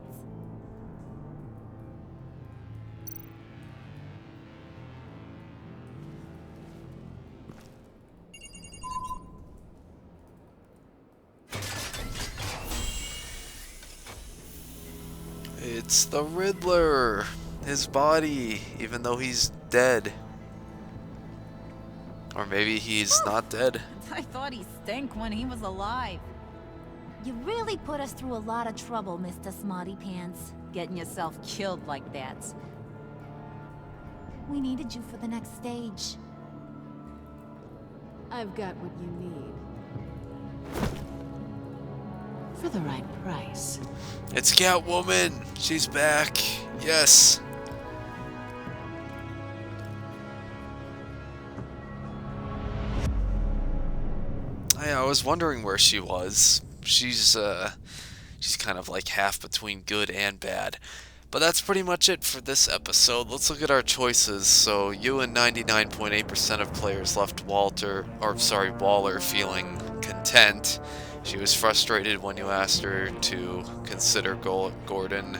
It's the Riddler. His body, even though he's dead. Or maybe he's not dead. I thought he stank when he was alive. You really put us through a lot of trouble, Mr. Smarty Pants. Getting yourself killed like that. We needed you for the next stage. I've got what you need. For the right price. It's Catwoman. She's back. Yes. I was wondering where she was. She's kind of like half between good and bad. But that's pretty much it for this episode. Let's look at our choices. So you and 99.8% of players left Waller feeling content. She was frustrated when you asked her to consider Gordon.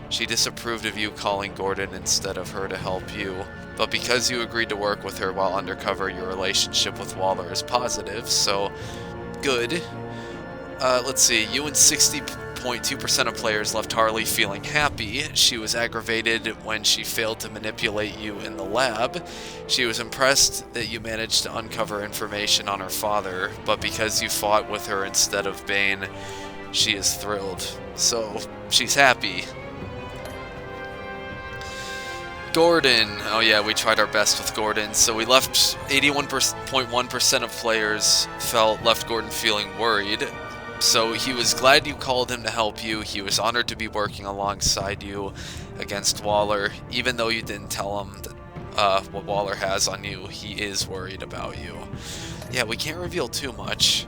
She disapproved of you calling Gordon instead of her to help you. But because you agreed to work with her while undercover, your relationship with Waller is positive, so good. Let's see, you and 60.2% of players left Harley feeling happy. She was aggravated when she failed to manipulate you in the lab. She was impressed that you managed to uncover information on her father, but because you fought with her instead of Bane, she is thrilled. So, she's happy. Gordon. Oh yeah, we tried our best with Gordon. So we left 81.1% of players left Gordon feeling worried. So he was glad you called him to help you. He was honored to be working alongside you against Waller. Even though you didn't tell him that, what Waller has on you, he is worried about you. Yeah, we can't reveal too much.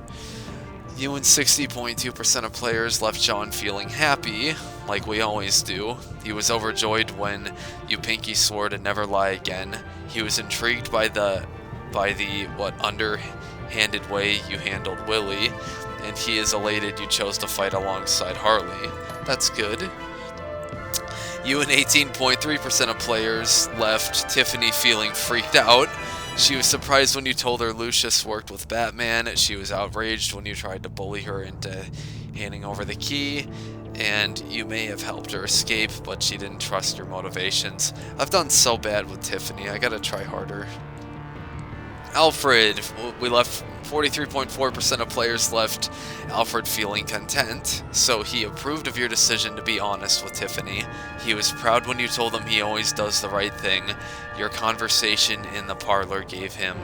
You and 60.2% of players left John feeling happy, like we always do. He was overjoyed when you pinky swore to never lie again. He was intrigued by the underhanded way you handled Willie, and he is elated you chose to fight alongside Harley. That's good. You and 18.3% of players left Tiffany feeling freaked out. She was surprised when you told her Lucius worked with Batman. She was outraged when you tried to bully her into handing over the key. And you may have helped her escape, but she didn't trust your motivations. I've done so bad with Tiffany. I gotta try harder. Alfred. We left 43.4% of players left Alfred feeling content, so he approved of your decision to be honest with Tiffany. He was proud when you told him he always does the right thing. Your conversation in the parlor gave him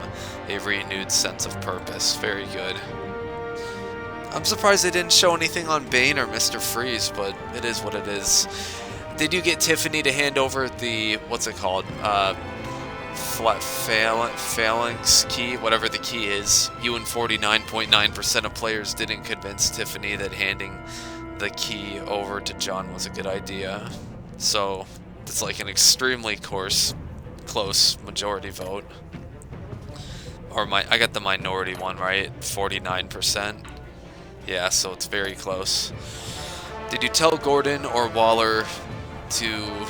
a renewed sense of purpose. Very good. I'm surprised they didn't show anything on Bane or Mr. Freeze, but it is what it is. Did you get Tiffany to hand over the, what's it called? Phalanx key, whatever the key is. You and 49.9% of players didn't convince Tiffany that handing the key over to John was a good idea. So it's like an extremely close majority vote. Or I got the minority one right, 49%. Yeah, so it's very close. Did you tell Gordon or Waller to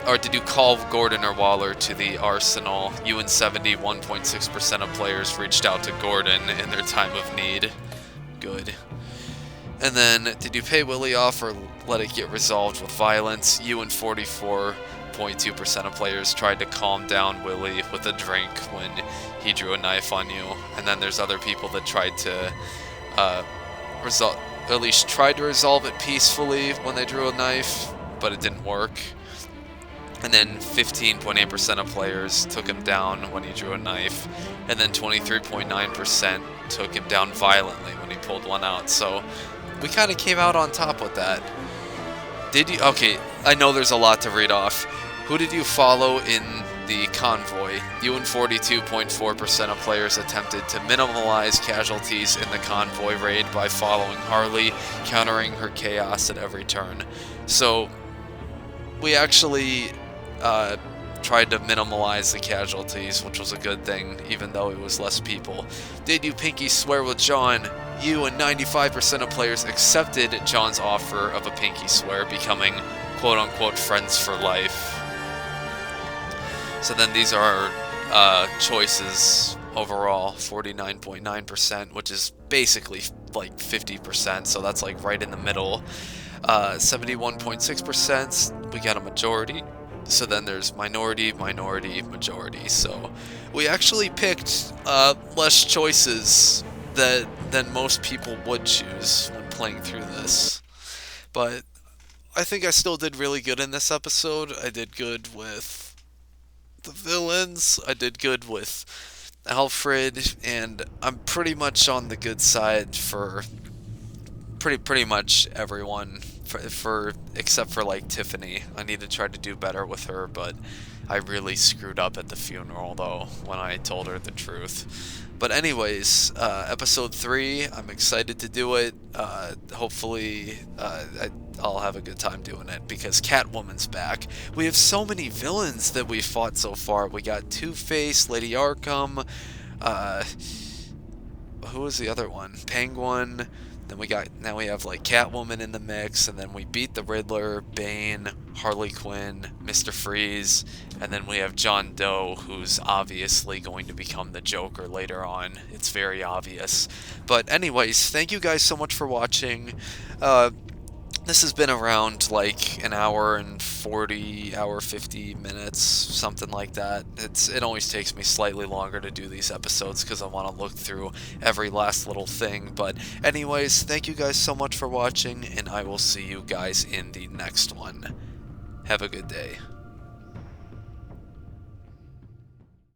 or did you call Gordon or Waller to the arsenal? You and 71.6% of players reached out to Gordon in their time of need. Good. And then, did you pay Willie off or let it get resolved with violence? You and 44.2% of players tried to calm down Willie with a drink when he drew a knife on you. And then there's other people that tried to at least tried to resolve it peacefully when they drew a knife, but it didn't work. And then 15.8% of players took him down when he drew a knife, and then 23.9% took him down violently when he pulled one out. So we kind of came out on top with that. Did you? Okay, I know there's a lot to read off. Who did you follow in the convoy? You and 42.4% of players attempted to minimize casualties in the convoy raid by following Harley, countering her chaos at every turn. So we actually tried to minimize the casualties, which was a good thing, even though it was less people. Did you pinky swear with John? You and 95% of players accepted John's offer of a pinky swear, becoming quote-unquote friends for life. So then these are our choices overall. 49.9%, which is basically like 50%, so that's like right in the middle. 71.6%, we got a majority. So then there's minority, minority, majority. So we actually picked less choices than most people would choose when playing through this. But I think I still did really good in this episode. I did good with the villains, I did good with Alfred, and I'm pretty much on the good side for pretty much everyone, for except for like Tiffany. I need to try to do better with her, but I really screwed up at the funeral though when I told her the truth. But anyways, episode 3, I'm excited to do it. Hopefully I'll have a good time doing it because Catwoman's back. We have so many villains that we've fought so far. We got Two-Face, Lady Arkham, who was the other one? Penguin. Then now we have like Catwoman in the mix, and then we beat the Riddler, Bane, Harley Quinn, Mr. Freeze, and then we have John Doe, who's obviously going to become the Joker later on. It's very obvious. But anyways, thank you guys so much for watching. This has been around like an hour and 50 minutes, something like that. It always takes me slightly longer to do these episodes because I want to look through every last little thing. But anyways, thank you guys so much for watching, and I will see you guys in the next one. Have a good day.